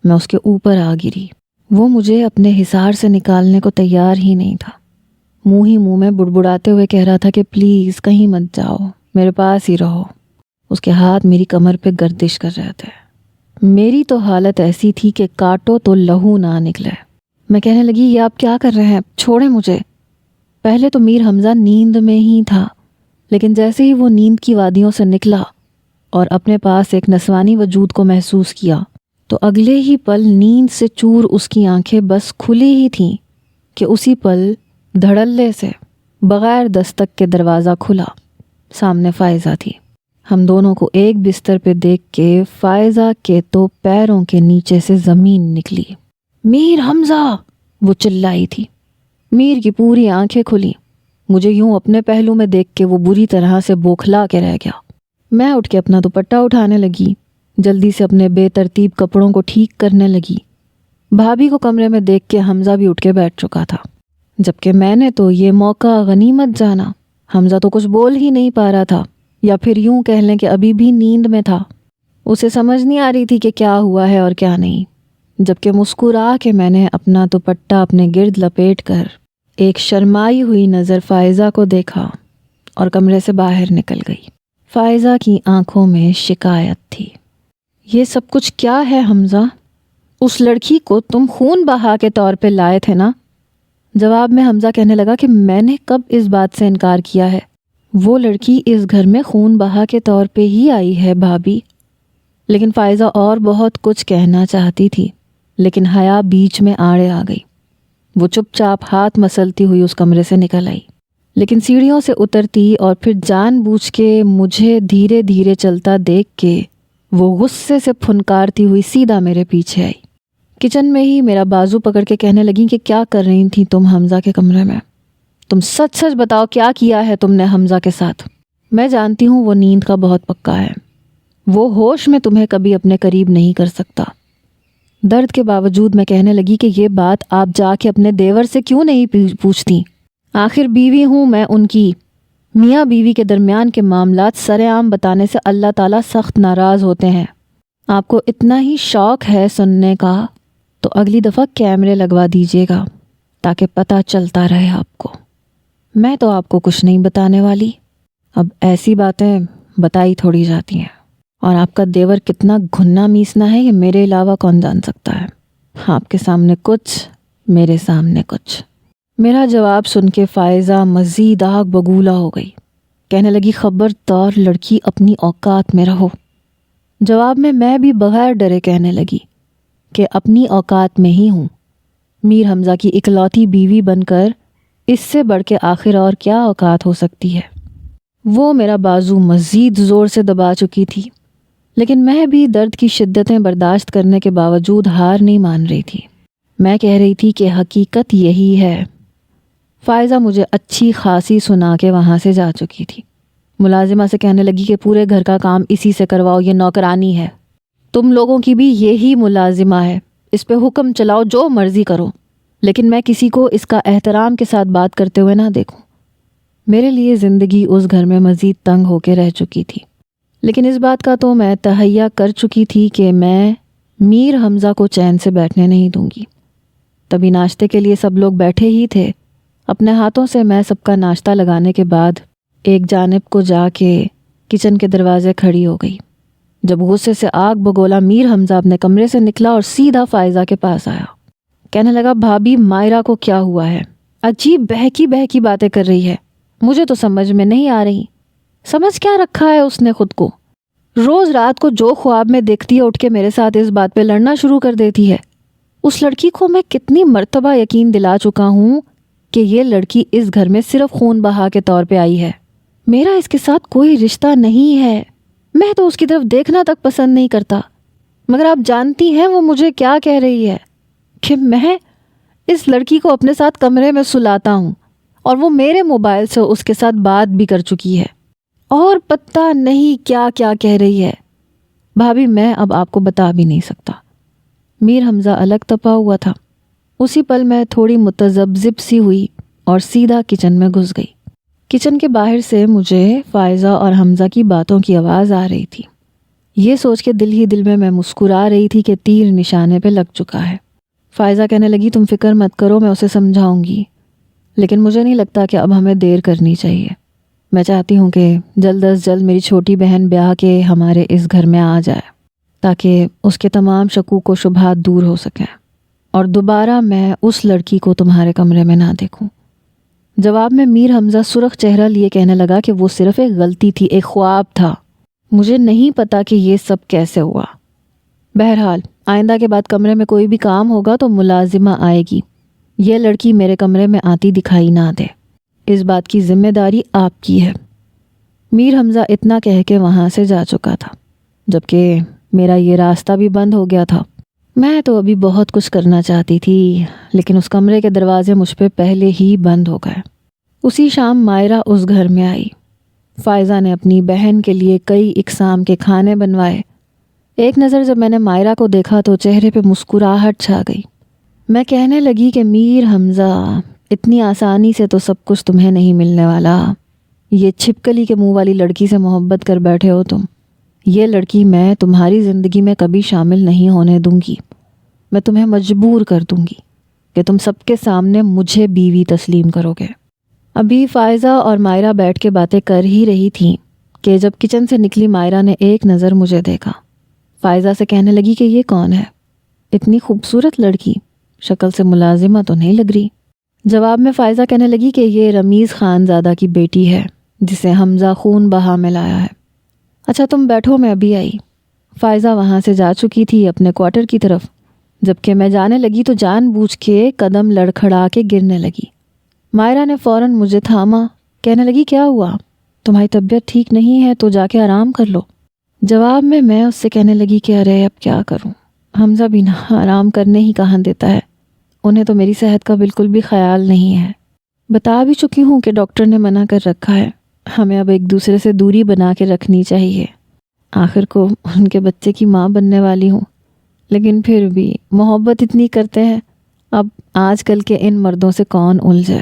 Speaker 1: میں اس کے اوپر آ گری۔ وہ مجھے اپنے حصار سے نکالنے کو تیار ہی نہیں تھا، منہ ہی منہ میں بڑبڑاتے ہوئے کہہ رہا تھا کہ پلیز کہیں مت جاؤ، میرے پاس ہی رہو۔ اس کے ہاتھ میری کمر پہ گردش کر رہے تھے۔ میری تو حالت ایسی تھی کہ کاٹو تو لہو نہ نکلے۔ میں کہنے لگی، یہ آپ کیا کر رہے ہیں؟ چھوڑیں مجھے۔ پہلے تو میر حمزہ نیند میں ہی تھا، لیکن جیسے ہی وہ نیند کی وادیوں سے نکلا اور اپنے پاس ایک نسوانی وجود کو محسوس کیا تو اگلے ہی پل نیند سے چور اس کی آنکھیں بس کھلی ہی تھیں کہ اسی پل دھڑلے سے بغیر دستک کے دروازہ کھلا۔ سامنے فائزہ تھی۔ ہم دونوں کو ایک بستر پہ دیکھ کے فائزہ کے تو پیروں کے نیچے سے زمین نکلی۔ میر حمزہ! وہ چلائی تھی۔ میر کی پوری آنکھیں کھلی۔ مجھے یوں اپنے پہلو میں دیکھ کے وہ بری طرح سے بوکھلا کے رہ گیا۔ میں اٹھ کے اپنا دوپٹہ اٹھانے لگی، جلدی سے اپنے بے ترتیب کپڑوں کو ٹھیک کرنے لگی۔ بھابھی کو کمرے میں دیکھ کے حمزہ بھی اٹھ کے بیٹھ چکا تھا، جبکہ میں نے تو یہ موقع غنیمت جانا۔ حمزہ تو کچھ بول ہی نہیں پا رہا تھا، یا پھر یوں کہہ لیں کہ ابھی بھی نیند میں تھا۔ اسے سمجھ نہیں آ رہی تھی کہ کیا ہوا ہے اور کیا نہیں، جبکہ مسکرا کے میں نے اپنا دوپٹہ اپنے گرد لپیٹ کر ایک شرمائی ہوئی نظر فائزہ کو دیکھا اور کمرے سے باہر نکل گئی۔ فائزہ کی آنکھوں میں شکایت تھی۔ یہ سب کچھ کیا ہے حمزہ؟ اس لڑکی کو تم خون بہا کے طور پہ لائے تھے نا؟ جواب میں حمزہ کہنے لگا کہ میں نے کب اس بات سے انکار کیا ہے؟ وہ لڑکی اس گھر میں خون بہا کے طور پہ ہی آئی ہے بھابھی۔ لیکن فائزہ اور بہت کچھ کہنا چاہتی تھی، لیکن حیا بیچ میں آڑے آ گئی۔ وہ چپ چاپ ہاتھ مسلتی ہوئی اس کمرے سے نکل آئی، لیکن سیڑھیوں سے اترتی اور پھر جان بوجھ کے مجھے دھیرے دھیرے چلتا دیکھ کے وہ غصے سے پھنکارتی ہوئی سیدھا میرے پیچھے آئی۔ کچن میں ہی میرا بازو پکڑ کے کہنے لگی کہ کیا کر رہی تھی تم حمزہ کے کمرے میں؟ تم سچ سچ بتاؤ، کیا کیا ہے تم نے حمزہ کے ساتھ؟ میں جانتی ہوں وہ نیند کا بہت پکا ہے، وہ ہوش میں تمہیں کبھی اپنے قریب نہیں کر سکتا۔ درد کے باوجود میں کہنے لگی کہ یہ بات آپ جا کے اپنے دیور سے کیوں نہیں پوچھتی؟ آخر بیوی ہوں میں ان کی۔ میاں بیوی کے درمیان کے معاملات سرے عام بتانے سے اللہ تعالیٰ سخت ناراض ہوتے ہیں۔ آپ کو اتنا ہی شوق ہے سننے کا تو اگلی دفعہ کیمرے لگوا دیجیے گا تاکہ پتہ چلتا رہے آپ کو۔ میں تو آپ کو کچھ نہیں بتانے والی، اب ایسی باتیں بتائی تھوڑی جاتی ہیں، اور آپ کا دیور کتنا گھنا میسنا ہے یہ میرے علاوہ کون جان سکتا ہے۔ آپ کے سامنے کچھ، میرے سامنے کچھ۔ میرا جواب سن کے فائزہ مزید آگ بگولا ہو گئی، کہنے لگی خبردار لڑکی، اپنی اوقات میں رہو۔ جواب میں بھی بغیر ڈرے کہنے لگی کہ اپنی اوقات میں ہی ہوں۔ میر حمزہ کی اکلوتی بیوی بن کر اس سے بڑھ کے آخر اور کیا اوقات ہو سکتی ہے؟ وہ میرا بازو مزید زور سے دبا چکی تھی، لیکن میں بھی درد کی شدتیں برداشت کرنے کے باوجود ہار نہیں مان رہی تھی۔ میں کہہ رہی تھی کہ حقیقت یہی ہے۔ فائزہ مجھے اچھی خاصی سنا کے وہاں سے جا چکی تھی۔ ملازمہ سے کہنے لگی کہ پورے گھر کا کام اسی سے کرواؤ، یہ نوکرانی ہے، تم لوگوں کی بھی یہی ملازمہ ہے، اس پہ حکم چلاؤ، جو مرضی کرو، لیکن میں کسی کو اس کا احترام کے ساتھ بات کرتے ہوئے نہ دیکھوں۔ میرے لیے زندگی اس گھر میں مزید تنگ ہو کے رہ چکی تھی، لیکن اس بات کا تو میں تہیہ کر چکی تھی کہ میں میر حمزہ کو چین سے بیٹھنے نہیں دوں گی۔ تبھی ناشتے کے لیے سب لوگ بیٹھے ہی تھے۔ اپنے ہاتھوں سے میں سب کا ناشتہ لگانے کے بعد ایک جانب کو جا کے کچن کے دروازے کھڑی ہو گئی، جب غصے سے آگ بگولا میر حمزہ اپنے کمرے سے نکلا اور سیدھا فائزہ کے پاس آیا۔ کہنے لگا، بھابی مائرہ کو کیا ہوا ہے؟ عجیب بہکی بہکی باتیں کر رہی ہے، مجھے تو سمجھ میں نہیں آ رہی۔ سمجھ کیا رکھا ہے اس نے خود کو؟ روز رات کو جو خواب میں دیکھتی ہے اٹھ کے میرے ساتھ اس بات پہ لڑنا شروع کر دیتی ہے۔ اس لڑکی کو میں کتنی مرتبہ یقین دلا چکا ہوں کہ یہ لڑکی اس گھر میں صرف خون بہا کے طور پہ آئی ہے، میرا اس کے ساتھ کوئی رشتہ نہیں ہے، میں تو اس کی طرف دیکھنا تک پسند نہیں کرتا، مگر آپ جانتی ہیں وہ مجھے کیا کہہ رہی ہے کہ میں اس لڑکی کو اپنے ساتھ کمرے میں سلاتا ہوں اور وہ میرے موبائل سے اس کے ساتھ بات بھی کر چکی ہے، اور پتہ نہیں کیا کیا کہہ رہی ہے۔ بھابی میں اب آپ کو بتا بھی نہیں سکتا۔ میر حمزہ الگ تپا ہوا تھا۔ اسی پل میں تھوڑی متذبذب سی ہوئی اور سیدھا کچن میں گھس گئی۔ کچن کے باہر سے مجھے فائزہ اور حمزہ کی باتوں کی آواز آ رہی تھی۔ یہ سوچ کے دل ہی دل میں مسکرا رہی تھی کہ تیر نشانے پہ لگ چکا ہے۔ فائزہ کہنے لگی، تم فکر مت کرو، میں اسے سمجھاؤں گی، لیکن مجھے نہیں لگتا کہ اب ہمیں دیر کرنی چاہیے۔ میں چاہتی ہوں کہ جلد از جلد میری چھوٹی بہن بیاہ کے ہمارے اس گھر میں آ جائے، تاکہ اس کے تمام شکوک و شبہات دور ہو سکیں، اور دوبارہ میں اس لڑکی کو تمہارے کمرے میں نہ دیکھوں۔ جواب میں میر حمزہ سرخ چہرہ لیے کہنے لگا کہ وہ صرف ایک غلطی تھی، ایک خواب تھا، مجھے نہیں پتا کہ یہ سب کیسے ہوا۔ بہرحال آئندہ کے بعد کمرے میں کوئی بھی کام ہوگا تو ملازمہ آئے گی، یہ لڑکی میرے کمرے میں آتی دکھائی نہ دے، اس بات کی ذمہ داری آپ کی ہے۔ میر حمزہ اتنا کہہ کے وہاں سے جا چکا تھا، جبکہ میرا یہ راستہ بھی بند ہو گیا تھا۔ میں تو ابھی بہت کچھ کرنا چاہتی تھی، لیکن اس کمرے کے دروازے مجھ پہ پہلے ہی بند ہو گئے۔ اسی شام مائرہ اس گھر میں آئی۔ فائزہ نے اپنی بہن کے لیے کئی اقسام کے کھانے بنوائے۔ ایک نظر جب میں نے مائرہ کو دیکھا تو چہرے پہ مسکراہٹ چھا گئی۔ میں کہنے لگی کہ میر حمزہ، اتنی آسانی سے تو سب کچھ تمہیں نہیں ملنے والا، یہ چھپکلی کے منہ والی لڑکی سے محبت کر بیٹھے ہو تم، یہ لڑکی میں تمہاری زندگی میں کبھی شامل نہیں ہونے دوں گی، میں تمہیں مجبور کر دوں گی کہ تم سب کے سامنے مجھے بیوی تسلیم کرو گے۔ ابھی فائزہ اور مائرہ بیٹھ کے باتیں کر ہی رہی تھیں کہ جب کچن سے نکلی مائرہ نے ایک نظر مجھے دیکھا۔ فائزہ سے کہنے لگی کہ یہ کون ہے؟ اتنی خوبصورت لڑکی، شکل سے ملازمہ تو نہیں لگ رہی۔ جواب میں فائزہ کہنے لگی کہ یہ رمیز خان زادہ کی بیٹی ہے، جسے حمزہ خون بہا میں لایا ہے۔ اچھا تم بیٹھو، میں ابھی آئی۔ فائزہ وہاں سے جا چکی تھی اپنے کوارٹر کی طرف، جبکہ میں جانے لگی تو جان بوجھ کے قدم لڑکھڑا کے گرنے لگی۔ مائرہ نے فوراً مجھے تھاما، کہنے لگی کیا ہوا؟ تمہاری طبیعت ٹھیک نہیں ہے تو جا کے آرام کر لو۔ جواب میں اس سے کہنے لگی کہ ارے اب کیا کروں، حمزہ بھی نہ آرام کرنے ہی کہاں دیتا ہے، انہیں تو میری صحت کا بالکل بھی خیال نہیں ہے۔ بتا بھی چکی ہوں کہ ڈاکٹر نے منع کر رکھا ہے، ہمیں اب ایک دوسرے سے دوری بنا کے رکھنی چاہیے، آخر کو ان کے بچے کی ماں بننے والی ہوں، لیکن پھر بھی محبت اتنی کرتے ہیں، اب آج کل کے ان مردوں سے کون الجھے،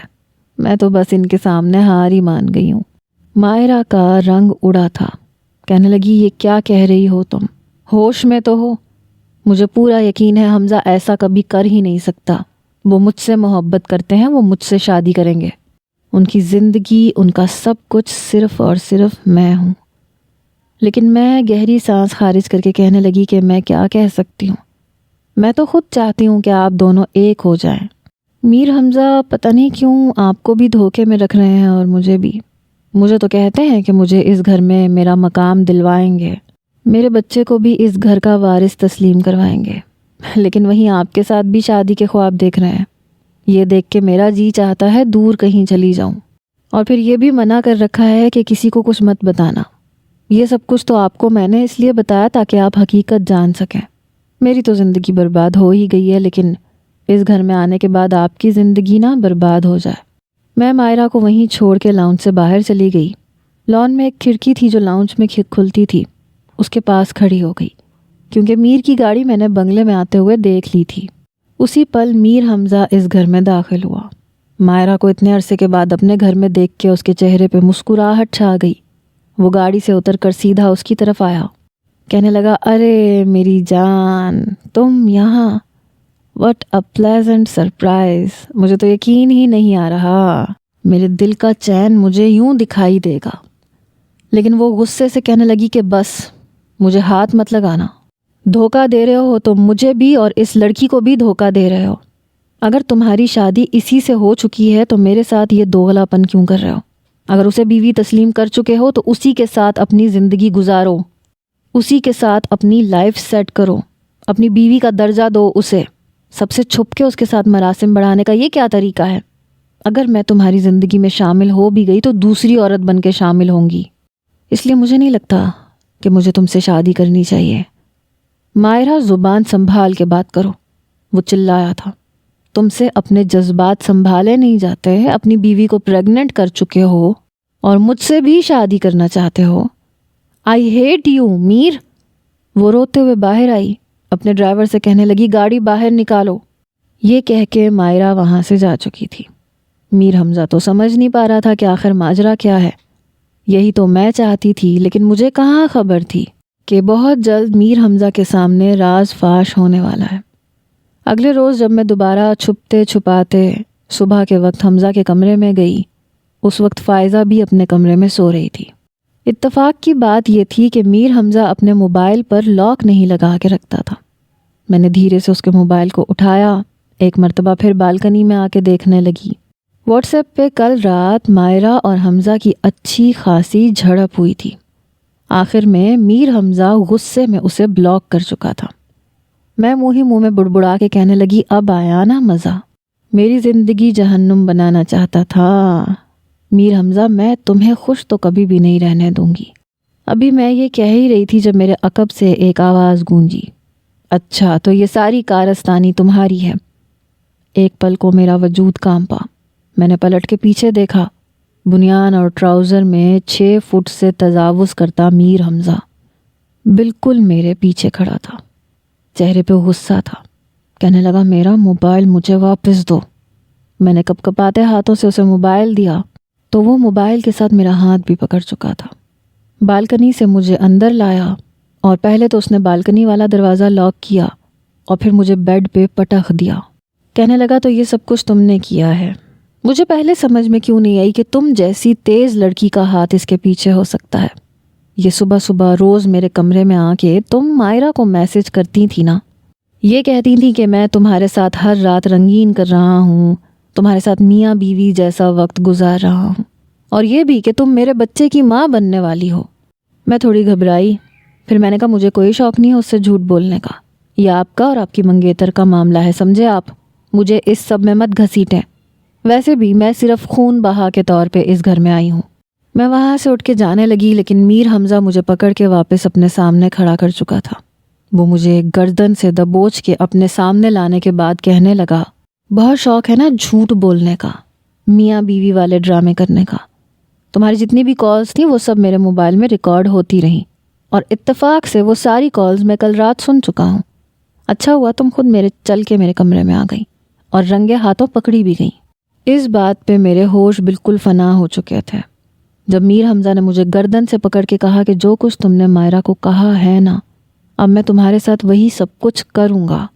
Speaker 1: میں تو بس ان کے سامنے ہار ہی مان گئی ہوں۔ مائرہ کا رنگ اڑا تھا، کہنے لگی یہ کیا کہہ رہی ہو تم، ہوش میں تو ہو؟ مجھے پورا یقین ہے حمزہ ایسا کبھی کر ہی نہیں سکتا، وہ مجھ سے محبت کرتے ہیں، وہ مجھ سے شادی کریں گے، ان کی زندگی، ان کا سب کچھ صرف اور صرف میں ہوں۔ لیکن میں گہری سانس خارج کر کے کہنے لگی کہ میں کیا کہہ سکتی ہوں، میں تو خود چاہتی ہوں کہ آپ دونوں ایک ہو جائیں۔ میر حمزہ پتہ نہیں کیوں آپ کو بھی دھوکے میں رکھ رہے ہیں اور مجھے بھی، مجھے تو کہتے ہیں کہ مجھے اس گھر میں میرا مقام دلوائیں گے، میرے بچے کو بھی اس گھر کا وارث تسلیم کروائیں گے، لیکن وہیں آپ کے ساتھ بھی شادی کے خواب دیکھ رہے ہیں۔ یہ دیکھ کے میرا جی چاہتا ہے دور کہیں چلی جاؤں، اور پھر یہ بھی منع کر رکھا ہے کہ کسی کو کچھ مت بتانا۔ یہ سب کچھ تو آپ کو میں نے اس لیے بتایا تاکہ آپ حقیقت جان سکیں۔ میری تو زندگی برباد ہو ہی گئی ہے، لیکن اس گھر میں آنے کے بعد آپ کی زندگی نہ برباد ہو جائے۔ میں مائرہ کو وہیں چھوڑ کے لاؤنج سے باہر چلی گئی۔ لان میں ایک کھڑکی تھی جو لاؤنج میں کھلتی تھی، اس کے پاس کھڑی ہو گئی کیونکہ میر کی گاڑی میں نے بنگلے میں آتے ہوئے دیکھ لی تھی۔ اسی پل میر حمزہ اس گھر میں داخل ہوا۔ مائرہ کو اتنے عرصے کے بعد اپنے گھر میں دیکھ کے اس کے چہرے پہ مسکراہٹ چھا گئی۔ وہ گاڑی سے اتر کر سیدھا اس کی طرف آیا، کہنے لگا، ارے میری جان، تم یہاں! What a pleasant surprise! مجھے تو یقین ہی نہیں آ رہا، میرے دل کا چین مجھے یوں دکھائی دے گا۔ لیکن وہ غصے سے کہنے لگی کہ بس، مجھے ہاتھ مت لگانا، دھوکہ دے رہے ہو تو مجھے بھی اور اس لڑکی کو بھی دھوکہ دے رہے ہو۔ اگر تمہاری شادی اسی سے ہو چکی ہے تو میرے ساتھ یہ دوغلا پن کیوں کر رہے ہو؟ اگر اسے بیوی تسلیم کر چکے ہو تو اسی کے ساتھ اپنی زندگی گزارو، اسی کے ساتھ اپنی لائف سیٹ کرو، اپنی بیوی کا درجہ دو اسے۔ سب سے چھپ کے اس کے ساتھ مراسم بڑھانے کا یہ کیا طریقہ ہے؟ اگر میں تمہاری زندگی میں شامل ہو بھی گئی تو دوسری عورت بن کے شامل ہوں گی، اس لیے مجھے نہیں لگتا کہ مجھے تم سے شادی کرنی چاہیے۔ مائرہ، زبان سنبھال کے بات کرو، وہ چلایا تھا۔ تم سے اپنے جذبات سنبھالے نہیں جاتے، اپنی بیوی کو پریگننٹ کر چکے ہو اور مجھ سے بھی شادی کرنا چاہتے ہو۔ آئی ہیٹ یو میر! وہ روتے ہوئے باہر آئی، اپنے ڈرائیور سے کہنے لگی، گاڑی باہر نکالو۔ یہ کہہ کے مائرہ وہاں سے جا چکی تھی۔ میر حمزہ تو سمجھ نہیں پا رہا تھا کہ آخر ماجرا کیا ہے۔ یہی تو میں چاہتی تھی، لیکن مجھے کہاں خبر تھی کہ بہت جلد میر حمزہ کے سامنے راز فاش ہونے والا ہے۔ اگلے روز جب میں دوبارہ چھپتے چھپاتے صبح کے وقت حمزہ کے کمرے میں گئی، اس وقت فائزہ بھی اپنے کمرے میں سو رہی تھی۔ اتفاق کی بات یہ تھی کہ میر حمزہ اپنے موبائل پر لاک نہیں لگا کے رکھتا تھا۔ میں نے دھیرے سے اس کے موبائل کو اٹھایا، ایک مرتبہ پھر بالکنی میں آ کے دیکھنے لگی۔ واٹس ایپ پہ کل رات مائرہ اور حمزہ کی اچھی خاصی جھڑپ ہوئی تھی۔ آخر میں میر حمزہ غصے میں اسے بلاک کر چکا تھا۔ میں منہ میں بڑبڑا کے کہنے لگی، اب آیا نا مزہ، میری زندگی جہنم بنانا چاہتا تھا میر حمزہ، میں تمہیں خوش تو کبھی بھی نہیں رہنے دوں گی۔ ابھی میں یہ کہہ ہی رہی تھی جب میرے عقب سے ایک آواز گونجی، اچھا تو یہ ساری کارستانی تمہاری ہے۔ ایک پل کو میرا وجود کانپا۔ میں نے پلٹ کے پیچھے دیکھا، بنیان اور ٹراؤزر میں 6 فٹ سے تجاوز کرتا میر حمزہ بالکل میرے پیچھے کھڑا تھا۔ چہرے پہ غصہ تھا، کہنے لگا، میرا موبائل مجھے واپس دو۔ میں نے کپ کپاتے ہاتھوں سے اسے موبائل دیا تو وہ موبائل کے ساتھ میرا ہاتھ بھی پکڑ چکا تھا۔ بالکنی سے مجھے اندر لایا اور پہلے تو اس نے بالکنی والا دروازہ لاک کیا اور پھر مجھے بیڈ پہ پٹخ دیا۔ کہنے لگا، تو یہ سب کچھ تم نے کیا ہے؟ مجھے پہلے سمجھ میں کیوں نہیں آئی کہ تم جیسی تیز لڑکی کا ہاتھ اس کے پیچھے ہو سکتا ہے۔ یہ صبح صبح روز میرے کمرے میں آ کے تم مائرہ کو میسج کرتی تھی نا، یہ کہتی تھی کہ میں تمہارے ساتھ ہر رات رنگین کر رہا ہوں، تمہارے ساتھ میاں بیوی جیسا وقت گزار رہا ہوں، اور یہ بھی کہ تم میرے بچے کی ماں بننے والی ہو۔ میں تھوڑی گھبرائی، پھر میں نے کہا، مجھے کوئی شوق نہیں ہے اس سے جھوٹ بولنے کا، یہ آپ کا اور آپ کی منگیتر کا معاملہ ہے، سمجھے آپ؟ مجھے اس سب میں مت گھسیٹیں۔ ویسے بھی میں صرف خون بہا کے طور پہ اس گھر میں آئی ہوں۔ میں وہاں سے اٹھ کے جانے لگی، لیکن میر حمزہ مجھے پکڑ کے واپس اپنے سامنے کھڑا کر چکا تھا۔ وہ مجھے گردن سے دبوچ کے اپنے سامنے لانے کے بعد کہنے لگا، بہت شوق ہے نا جھوٹ بولنے کا، میاں بیوی والے ڈرامے کرنے کا۔ تمہاری جتنی بھی کالز تھیں وہ سب میرے موبائل میں ریکارڈ ہوتی رہیں، اور اتفاق سے وہ ساری کالز میں کل رات سن چکا ہوں۔ اچھا ہوا تم خود چل کے میرے کمرے میں آ گئی اور رنگے ہاتھوں پکڑی بھی گئیں۔ اس بات پہ میرے ہوش بالکل فنا ہو چکے تھے جب میر حمزہ نے مجھے گردن سے پکڑ کے کہا کہ جو کچھ تم نے مائرہ کو کہا ہے نا، اب میں تمہارے ساتھ وہی سب کچھ کروں گا۔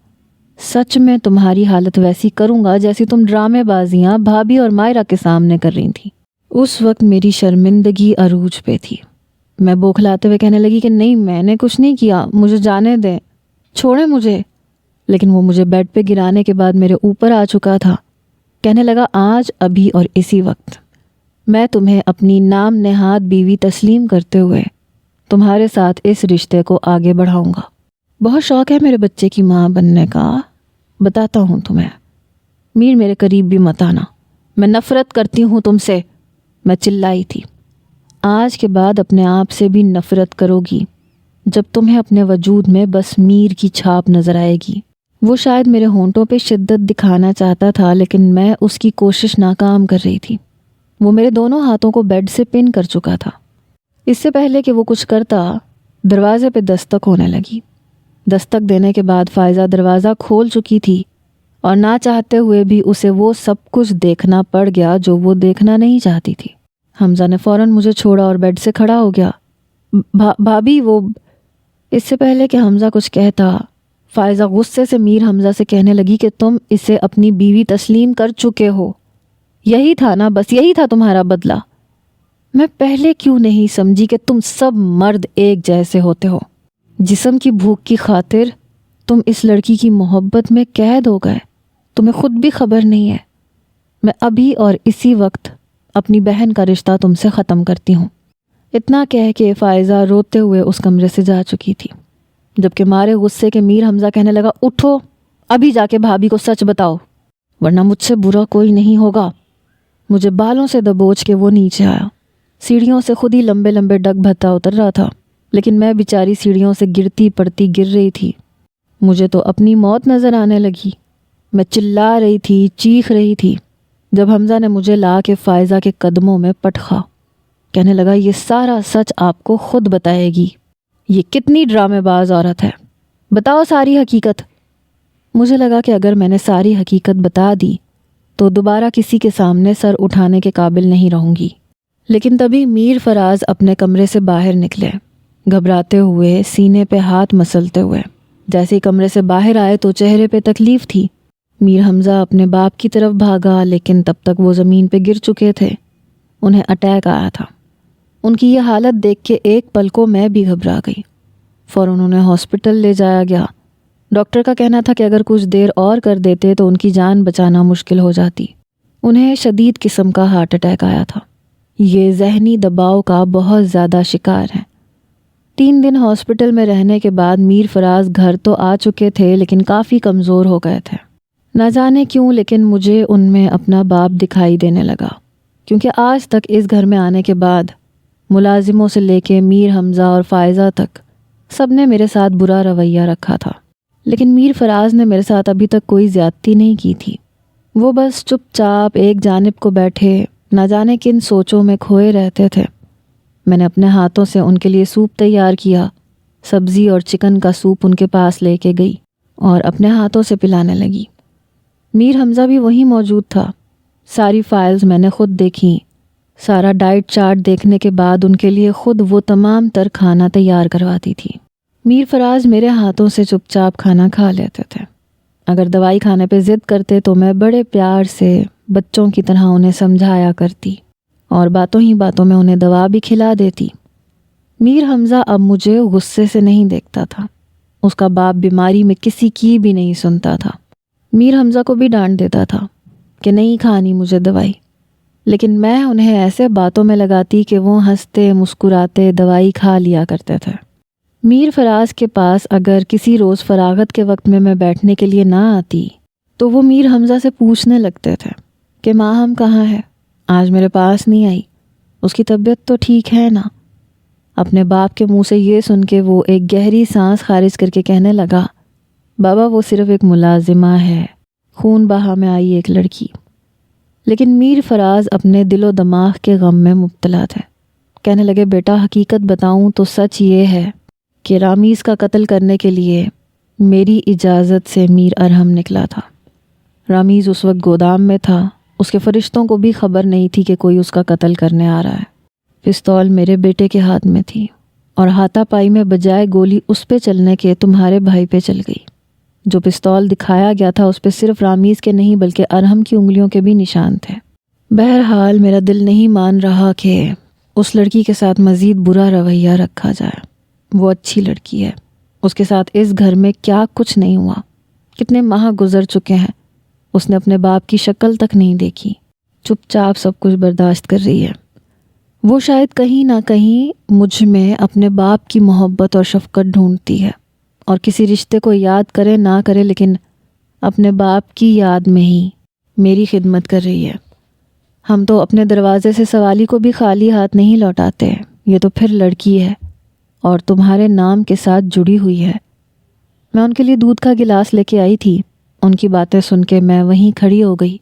Speaker 1: سچ میں تمہاری حالت ویسی کروں گا جیسی تم ڈرامے بازیاں بھابھی اور مائرہ کے سامنے کر رہی تھی۔ اس وقت میری شرمندگی عروج پہ تھی۔ میں بوکھلاتے ہوئے کہنے لگی کہ نہیں، میں نے کچھ نہیں کیا، مجھے جانے دیں، چھوڑیں مجھے۔ لیکن وہ مجھے بیڈ پہ گرانے کے بعد میرے اوپر آ چکا تھا۔ کہنے لگا، آج، ابھی اور اسی وقت میں تمہیں اپنی نام نہاد بیوی تسلیم کرتے ہوئے تمہارے ساتھ اس رشتے کو آگے بڑھاؤں گا۔ بہت شوق ہے میرے بچے کی ماں بننے کا، بتاتا ہوں تمہیں۔ میر، میرے قریب بھی مت آنا، میں نفرت کرتی ہوں تم سے، میں چلائی تھی۔ آج کے بعد اپنے آپ سے بھی نفرت کرو گی جب تمہیں اپنے وجود میں بس میر کی چھاپ نظر آئے گی۔ وہ شاید میرے ہونٹوں پہ شدت دکھانا چاہتا تھا، لیکن میں اس کی کوشش ناکام کر رہی تھی۔ وہ میرے دونوں ہاتھوں کو بیڈ سے پن کر چکا تھا اس سے پہلے کہ وہ کچھ کرتا دروازے پہ دستک ہونے لگی۔ دستک دینے کے بعد فائزہ دروازہ کھول چکی تھی اور نہ چاہتے ہوئے بھی اسے وہ سب کچھ دیکھنا پڑ گیا جو وہ دیکھنا نہیں چاہتی تھی۔ حمزہ نے فوراً مجھے چھوڑا اور بیڈ سے کھڑا ہو گیا۔ بھابی وہ… اس سے پہلے کہ حمزہ کچھ کہتا، فائزہ غصے سے میر حمزہ سے کہنے لگی کہ تم اسے اپنی بیوی تسلیم کر چکے ہو، یہی تھا نا، بس یہی تھا تمہارا بدلہ۔ میں پہلے کیوں نہیں سمجھی کہ تم سب مرد ایک جیسے ہوتے ہو؟ جسم کی بھوک کی خاطر تم اس لڑکی کی محبت میں قید ہو گئے، تمہیں خود بھی خبر نہیں ہے۔ میں ابھی اور اسی وقت اپنی بہن کا رشتہ تم سے ختم کرتی ہوں۔ اتنا کہہ کے فائزہ روتے ہوئے اس کمرے سے جا چکی تھی، جبکہ مارے غصے کے میر حمزہ کہنے لگا، اٹھو ابھی جا کے بھابی کو سچ بتاؤ ورنہ مجھ سے برا کوئی نہیں ہوگا۔ مجھے بالوں سے دبوچ کے وہ نیچے آیا۔ سیڑھیوں سے خود ہی لمبے لمبے ڈگ بھتا اتر رہا تھا، لیکن میں بیچاری سیڑھیوں سے گرتی پڑتی گر رہی تھی۔ مجھے تو اپنی موت نظر آنے لگی۔ میں چلا رہی تھی، چیخ رہی تھی، جب حمزہ نے مجھے لا کے فائزہ کے قدموں میں پٹخا۔ کہنے لگا، یہ سارا سچ آپ کو خود بتائے گی، یہ کتنی ڈرامے باز عورت ہے، بتاؤ ساری حقیقت۔ مجھے لگا کہ اگر میں نے ساری حقیقت بتا دی تو دوبارہ کسی کے سامنے سر اٹھانے کے قابل نہیں رہوں گی، لیکن تبھی میر فراز اپنے کمرے سے باہر نکلے، گھبراتے ہوئے، سینے پہ ہاتھ مسلتے ہوئے۔ جیسے ہی کمرے سے باہر آئے تو چہرے پہ تکلیف تھی۔ میر حمزہ اپنے باپ کی طرف بھاگا، لیکن تب تک وہ زمین پہ گر چکے تھے، انہیں اٹیک آیا تھا۔ ان کی یہ حالت دیکھ کے ایک پل کو میں بھی گھبرا گئی۔ فوراً انہیں ہاسپٹل لے جایا گیا۔ ڈاکٹر کا کہنا تھا کہ اگر کچھ دیر اور کر دیتے تو ان کی جان بچانا مشکل ہو جاتی۔ انہیں شدید قسم کا ہارٹ اٹیک آیا تھا۔ یہ ذہنی دباؤ کا بہت زیادہ شکار ہیں۔ 3 دن ہاسپٹل میں رہنے کے بعد میر فراز گھر تو آ چکے تھے، لیکن کافی کمزور ہو گئے تھے۔ نہ جانے کیوں، لیکن مجھے ان میں اپنا باپ دکھائی دینے لگا، کیونکہ آج تک اس گھر میں آنے کے بعد ملازموں سے لے کے میر حمزہ اور فائزہ تک سب نے میرے ساتھ برا رویہ رکھا تھا، لیکن میر فراز نے میرے ساتھ ابھی تک کوئی زیادتی نہیں کی تھی۔ وہ بس چپ چاپ ایک جانب کو بیٹھے نہ جانے کن سوچوں میں کھوئے رہتے تھے۔ میں نے اپنے ہاتھوں سے ان کے لیے سوپ تیار کیا، سبزی اور چکن کا سوپ ان کے پاس لے کے گئی اور اپنے ہاتھوں سے پلانے لگی۔ میر حمزہ بھی وہیں موجود تھا۔ ساری فائلز میں نے خود دیکھیں، سارا ڈائٹ چارٹ دیکھنے کے بعد ان کے لیے خود وہ تمام تر کھانا تیار کرواتی تھی۔ میر فراز میرے ہاتھوں سے چپ چاپ کھانا کھا لیتے تھے۔ اگر دوائی کھانے پہ ضد کرتے تو میں بڑے پیار سے بچوں کی طرح انہیں سمجھایا کرتی اور باتوں ہی باتوں میں انہیں دوا بھی کھلا دیتی۔ میر حمزہ اب مجھے غصے سے نہیں دیکھتا تھا۔ اس کا باپ بیماری میں کسی کی بھی نہیں سنتا تھا۔ میر حمزہ کو بھی ڈانٹ دیتا تھا کہ نہیں کھانی مجھے دوائی، لیکن میں انہیں ایسے باتوں میں لگاتی کہ وہ ہنستے مسکراتے دوائی کھا لیا کرتے تھے۔ میر فراز کے پاس اگر کسی روز فراغت کے وقت میں بیٹھنے کے لیے نہ آتی تو وہ میر حمزہ سے پوچھنے لگتے تھے کہ ماں ہم کہاں ہے، آج میرے پاس نہیں آئی، اس کی طبیعت تو ٹھیک ہے نا؟ اپنے باپ کے منہ سے یہ سن کے وہ ایک گہری سانس خارج کر کے کہنے لگا، بابا وہ صرف ایک ملازمہ ہے، خون بہا میں آئی ایک لڑکی۔ لیکن میر فراز اپنے دل و دماغ کے غم میں مبتلا تھے۔ کہنے لگے، بیٹا حقیقت بتاؤں تو سچ یہ ہے کہ رامیز کا قتل کرنے کے لیے میری اجازت سے میر ارحم نکلا تھا۔ رامیز اس وقت گودام میں تھا، اس کے فرشتوں کو بھی خبر نہیں تھی کہ کوئی اس کا قتل کرنے آ رہا ہے۔ پستول میرے بیٹے کے ہاتھ میں تھی اور ہاتھا پائی میں بجائے گولی اس پہ چلنے کے تمہارے بھائی پہ چل گئی۔ جو پستول دکھایا گیا تھا اس پہ صرف رامیز کے نہیں بلکہ ارحم کی انگلیوں کے بھی نشان تھے۔ بہرحال میرا دل نہیں مان رہا کہ اس لڑکی کے ساتھ مزید برا رویہ رکھا جائے۔ وہ اچھی لڑکی ہے، اس کے ساتھ اس گھر میں کیا کچھ نہیں ہوا، کتنے ماہ گزر چکے ہیں، اس نے اپنے باپ کی شکل تک نہیں دیکھی، چپ چاپ سب کچھ برداشت کر رہی ہے۔ وہ شاید کہیں نہ کہیں مجھ میں اپنے باپ کی محبت اور شفقت ڈھونڈتی ہے، اور کسی رشتے کو یاد کرے نہ کرے لیکن اپنے باپ کی یاد میں ہی میری خدمت کر رہی ہے۔ ہم تو اپنے دروازے سے سوالی کو بھی خالی ہاتھ نہیں لوٹاتے، یہ تو پھر لڑکی ہے اور تمہارے نام کے ساتھ جڑی ہوئی ہے۔ میں ان کے لیے دودھ کا گلاس لے کے آئی تھی، ان کی باتیں سن کے میں وہیں کھڑی ہو گئی۔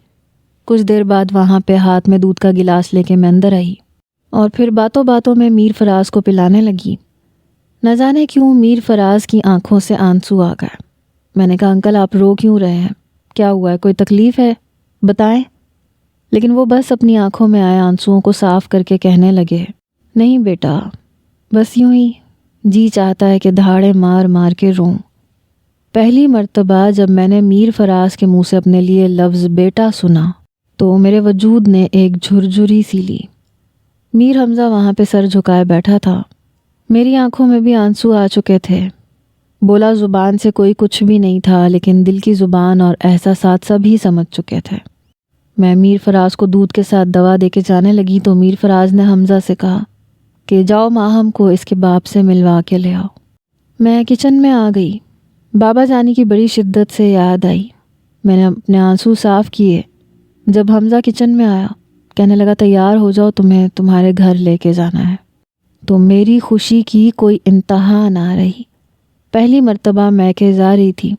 Speaker 1: کچھ دیر بعد وہاں پہ ہاتھ میں دودھ کا گلاس لے کے میں اندر آئی۔ اور پھر باتوں باتوں میں میر فراز کو پلانے لگی۔ نہ جانے کیوں میر فراز کی آنکھوں سے آنسو آ گئے۔ میں نے کہا انکل آپ رو کیوں رہے ہیں؟ کیا ہوا ہے؟ کوئی تکلیف ہے؟ بتائیں۔ لیکن وہ بس اپنی آنکھوں میں آئے آنسوؤں کو صاف کر کے کہنے لگے، نہیں بیٹا، بس یوں ہی جی چاہتا ہے کہ دھاڑے مار مار کے روں۔ پہلی مرتبہ جب میں نے میر فراز کے منہ سے اپنے لیے لفظ بیٹا سنا تو میرے وجود نے ایک جھرجھری سی لی۔ میر حمزہ وہاں پہ سر جھکائے بیٹھا تھا۔ میری آنکھوں میں بھی آنسو آ چکے تھے۔ بولا زبان سے کوئی کچھ بھی نہیں تھا، لیکن دل کی زبان اور احساسات سب ہی سمجھ چکے تھے۔ میں میر فراز کو دودھ کے ساتھ دوا دے کے جانے لگی تو میر فراز نے حمزہ سے کہا کہ جاؤ ماہم کو اس کے باپ سے ملوا کے لے آؤ۔ میں کچن میں آ گئی۔ بابا جانی کی بڑی شدت سے یاد آئی۔ میں نے اپنے آنسو صاف کیے۔ جب حمزہ کچن میں آیا، کہنے لگا تیار ہو جاؤ، تمہیں تمہارے گھر لے کے جانا ہے۔ تو میری خوشی کی کوئی انتہا نہ رہی۔ پہلی مرتبہ میکے جا رہی تھی۔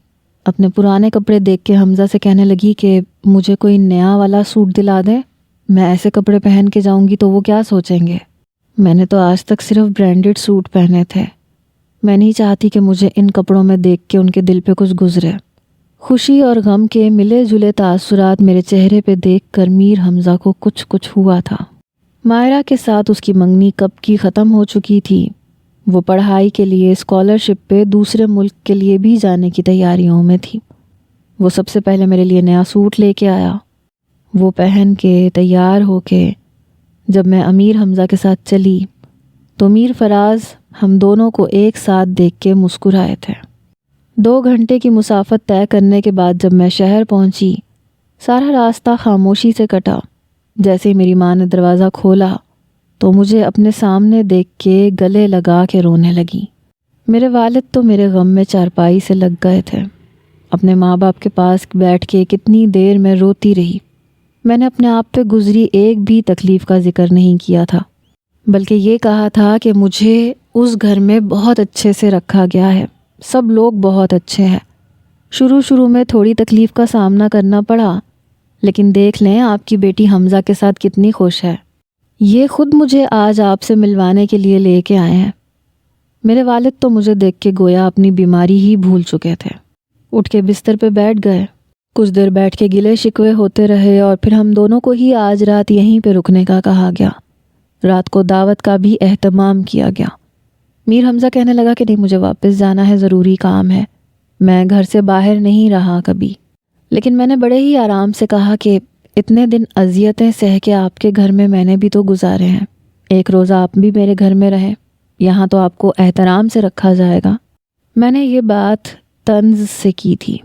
Speaker 1: اپنے پرانے کپڑے دیکھ کے حمزہ سے کہنے لگی کہ مجھے کوئی نیا والا سوٹ دلا دے، میں ایسے کپڑے پہن کے جاؤں گی تو وہ کیا سوچیں گے؟ میں نے تو آج تک صرف برانڈڈ سوٹ پہنے تھے۔ میں نہیں چاہتی کہ مجھے ان کپڑوں میں دیکھ کے ان کے دل پہ کچھ گزرے۔ خوشی اور غم کے ملے جلے تاثرات میرے چہرے پہ دیکھ کر میر حمزہ کو کچھ ہوا تھا۔ مائرہ کے ساتھ اس کی منگنی کب کی ختم ہو چکی تھی۔ وہ پڑھائی کے لیے اسکالرشپ پہ دوسرے ملک کے لیے بھی جانے کی تیاریوں میں تھی۔ وہ سب سے پہلے میرے لیے نیا سوٹ لے کے آیا۔ وہ پہن کے تیار ہو کے جب میں امیر حمزہ کے ساتھ چلی تو میر فراز ہم دونوں کو ایک ساتھ دیکھ کے مسکرائے تھے۔ 2 گھنٹے کی مسافت طے کرنے کے بعد جب میں شہر پہنچی، سارا راستہ خاموشی سے کٹا۔ جیسے ہی میری ماں نے دروازہ کھولا تو مجھے اپنے سامنے دیکھ کے گلے لگا کے رونے لگی۔ میرے والد تو میرے غم میں چارپائی سے لگ گئے تھے۔ اپنے ماں باپ کے پاس بیٹھ کے کتنی دیر میں روتی رہی۔ میں نے اپنے آپ پہ گزری ایک بھی تکلیف کا ذکر نہیں کیا تھا، بلکہ یہ کہا تھا کہ مجھے اس گھر میں بہت اچھے سے رکھا گیا ہے، سب لوگ بہت اچھے ہیں۔ شروع میں تھوڑی تکلیف کا سامنا کرنا پڑا، لیکن دیکھ لیں آپ کی بیٹی حمزہ کے ساتھ کتنی خوش ہے۔ یہ خود مجھے آج آپ سے ملوانے کے لیے لے کے آئے ہیں۔ میرے والد تو مجھے دیکھ کے گویا اپنی بیماری ہی بھول چکے تھے۔ اٹھ کے بستر پہ بیٹھ گئے۔ کچھ دیر بیٹھ کے گلے شکوے ہوتے رہے اور پھر ہم دونوں کو ہی آج رات یہیں پہ رکنے کا کہا گیا۔ رات کو دعوت کا بھی اہتمام کیا گیا۔ میر حمزہ کہنے لگا کہ نہیں مجھے واپس جانا ہے، ضروری کام ہے، میں گھر سے باہر نہیں رہا کبھی۔ لیکن میں نے بڑے ہی آرام سے کہا کہ اتنے دن اذیتیں سہ کے آپ کے گھر میں نے بھی تو گزارے ہیں، ایک روزہ آپ بھی میرے گھر میں رہیں، یہاں تو آپ کو احترام سے رکھا جائے گا۔ میں نے یہ بات طنز سے کی تھی،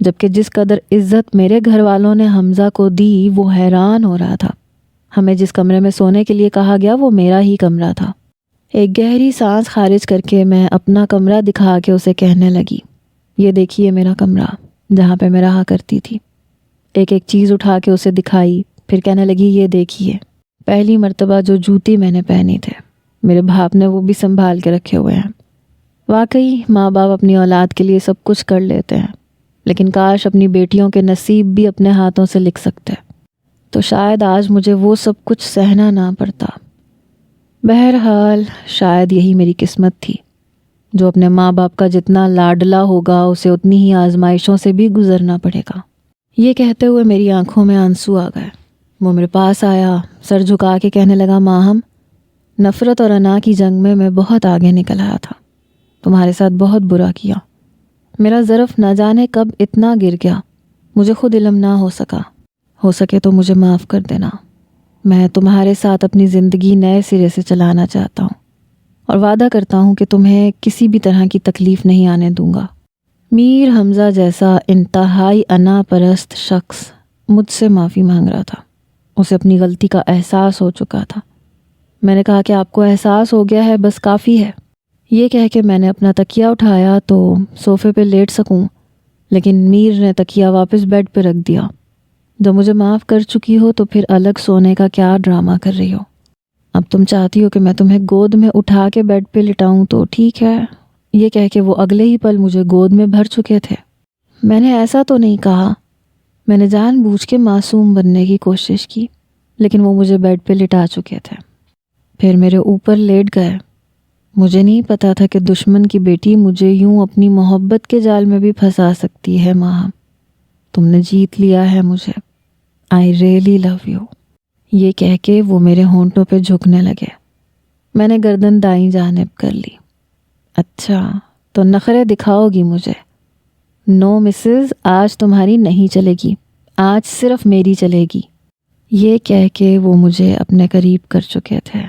Speaker 1: جبکہ جس قدر عزت میرے گھر والوں نے حمزہ کو دی وہ حیران ہو رہا تھا۔ ہمیں جس کمرے میں سونے کے لیے کہا گیا وہ میرا ہی کمرہ تھا۔ ایک گہری سانس خارج کر کے میں اپنا کمرہ دکھا کے اسے کہنے لگی، یہ دیکھیے میرا کمرہ جہاں پہ میں رہا کرتی تھی۔ ایک چیز اٹھا کے اسے دکھائی، پھر کہنے لگی یہ دیکھیے پہلی مرتبہ جو جوتی میں نے پہنی تھے، میرے باپ نے وہ بھی سنبھال کے رکھے ہوئے ہیں۔ واقعی ماں باپ اپنی اولاد کے لیے سب کچھ کر لیتے ہیں، لیکن کاش اپنی بیٹیوں کے نصیب بھی اپنے ہاتھوں سے لکھ سکتے، تو شاید آج مجھے وہ سب کچھ سہنا نہ پڑتا۔ بہرحال شاید یہی میری قسمت تھی۔ جو اپنے ماں باپ کا جتنا لاڈلا ہوگا اسے اتنی ہی آزمائشوں سے بھی گزرنا پڑے گا۔ یہ کہتے ہوئے میری آنکھوں میں آنسو آ گئے۔ وہ میرے پاس آیا، سر جھکا کے کہنے لگا، ماہم، نفرت اور انا کی جنگ میں بہت آگے نکل آیا تھا، تمہارے ساتھ بہت برا کیا، میرا ظرف نہ جانے کب اتنا گر گیا، مجھے خود علم نہ ہو سکے تو مجھے معاف کر دینا۔ میں تمہارے ساتھ اپنی زندگی نئے سرے سے چلانا چاہتا ہوں اور وعدہ کرتا ہوں کہ تمہیں کسی بھی طرح کی تکلیف نہیں آنے دوں گا۔ میر حمزہ جیسا انتہائی انا پرست شخص مجھ سے معافی مانگ رہا تھا، اسے اپنی غلطی کا احساس ہو چکا تھا۔ میں نے کہا کہ آپ کو احساس ہو گیا ہے، بس کافی ہے۔ یہ کہہ کے میں نے اپنا تکیہ اٹھایا تو صوفے پہ لیٹ سکوں، لیکن میر نے تکیہ واپس بیڈ پہ رکھ دیا۔ جب مجھے معاف کر چکی ہو تو پھر الگ سونے کا کیا ڈرامہ کر رہی ہو؟ اب تم چاہتی ہو کہ میں تمہیں گود میں اٹھا کے بیڈ پہ لٹاؤں تو ٹھیک ہے۔ یہ کہہ کے وہ اگلے ہی پل مجھے گود میں بھر چکے تھے۔ میں نے ایسا تو نہیں کہا، میں نے جان بوجھ کے معصوم بننے کی کوشش کی، لیکن وہ مجھے بیڈ پہ لٹا چکے تھے۔ پھر میرے اوپر لیٹ گئے۔ مجھے نہیں پتا تھا کہ دشمن کی بیٹی مجھے یوں اپنی محبت کے جال میں بھی پھنسا سکتی ہے۔ ماں، تم نے جیت لیا ہے مجھے، آئی ریئلی لو یو۔ یہ کہہ کے وہ میرے ہونٹوں پہ جھکنے لگے۔ میں نے گردن دائیں جانب کر لی۔ اچھا تو نخرے دکھاؤ گی مجھے؟ نو مسز، آج تمہاری نہیں چلے گی، آج صرف میری چلے گی۔ یہ کہہ کے وہ مجھے اپنے قریب کر چکے تھے۔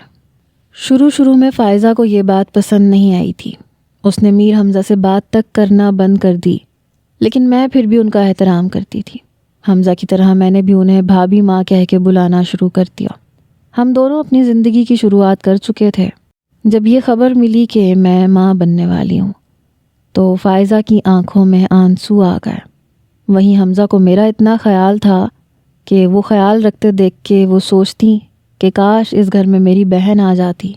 Speaker 1: شروع میں فائزہ کو یہ بات پسند نہیں آئی تھی۔ اس نے میر حمزہ سے بات تک کرنا بند کر دی، لیکن میں پھر بھی ان کا احترام کرتی تھی۔ حمزہ کی طرح میں نے بھی انہیں بھابھی ماں کہہ کے بلانا شروع کر دیا۔ ہم دونوں اپنی زندگی کی شروعات کر چکے تھے۔ جب یہ خبر ملی کہ میں ماں بننے والی ہوں تو فائزہ کی آنکھوں میں آنسو آ گئے۔ وہیں حمزہ کو میرا اتنا خیال تھا کہ وہ خیال رکھتے دیکھ کے وہ سوچتی کہ کاش اس گھر میں میری بہن آ جاتی۔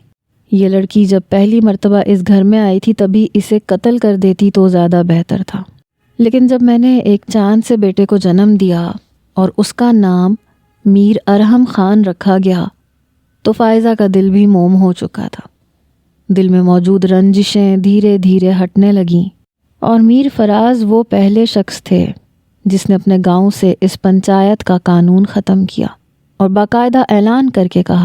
Speaker 1: یہ لڑکی جب پہلی مرتبہ اس گھر میں آئی تھی تبھی اسے قتل کر دیتی تو زیادہ بہتر تھا۔ لیکن جب میں نے ایک چاند سے بیٹے کو جنم دیا اور اس کا نام میر ارحم خان رکھا گیا تو فائزہ کا دل بھی موم ہو چکا تھا۔ دل میں موجود رنجشیں دھیرے دھیرے ہٹنے لگیں، اور میر فراز وہ پہلے شخص تھے جس نے اپنے گاؤں سے اس پنچایت کا قانون ختم کیا اور باقاعدہ اعلان کر کے کہا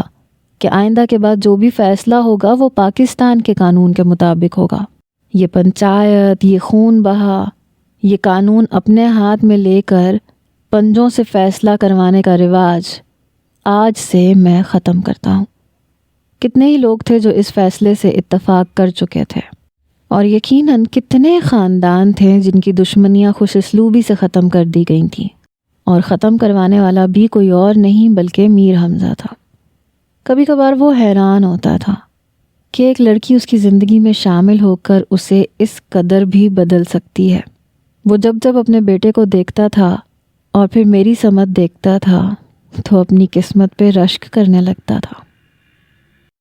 Speaker 1: کہ آئندہ کے بعد جو بھی فیصلہ ہوگا وہ پاکستان کے قانون کے مطابق ہوگا۔ یہ پنچایت، یہ خون بہا، یہ قانون اپنے ہاتھ میں لے کر پنجوں سے فیصلہ کروانے کا رواج آج سے میں ختم کرتا ہوں۔ کتنے ہی لوگ تھے جو اس فیصلے سے اتفاق کر چکے تھے، اور یقیناً کتنے خاندان تھے جن کی دشمنیاں خوش اسلوبی سے ختم کر دی گئی تھیں، اور ختم کروانے والا بھی کوئی اور نہیں بلکہ میر حمزہ تھا۔ کبھی کبھار وہ حیران ہوتا تھا کہ ایک لڑکی اس کی زندگی میں شامل ہو کر اسے اس قدر بھی بدل سکتی ہے۔ وہ جب اپنے بیٹے کو دیکھتا تھا اور پھر میری سمت دیکھتا تھا تو اپنی قسمت پہ رشک کرنے لگتا تھا۔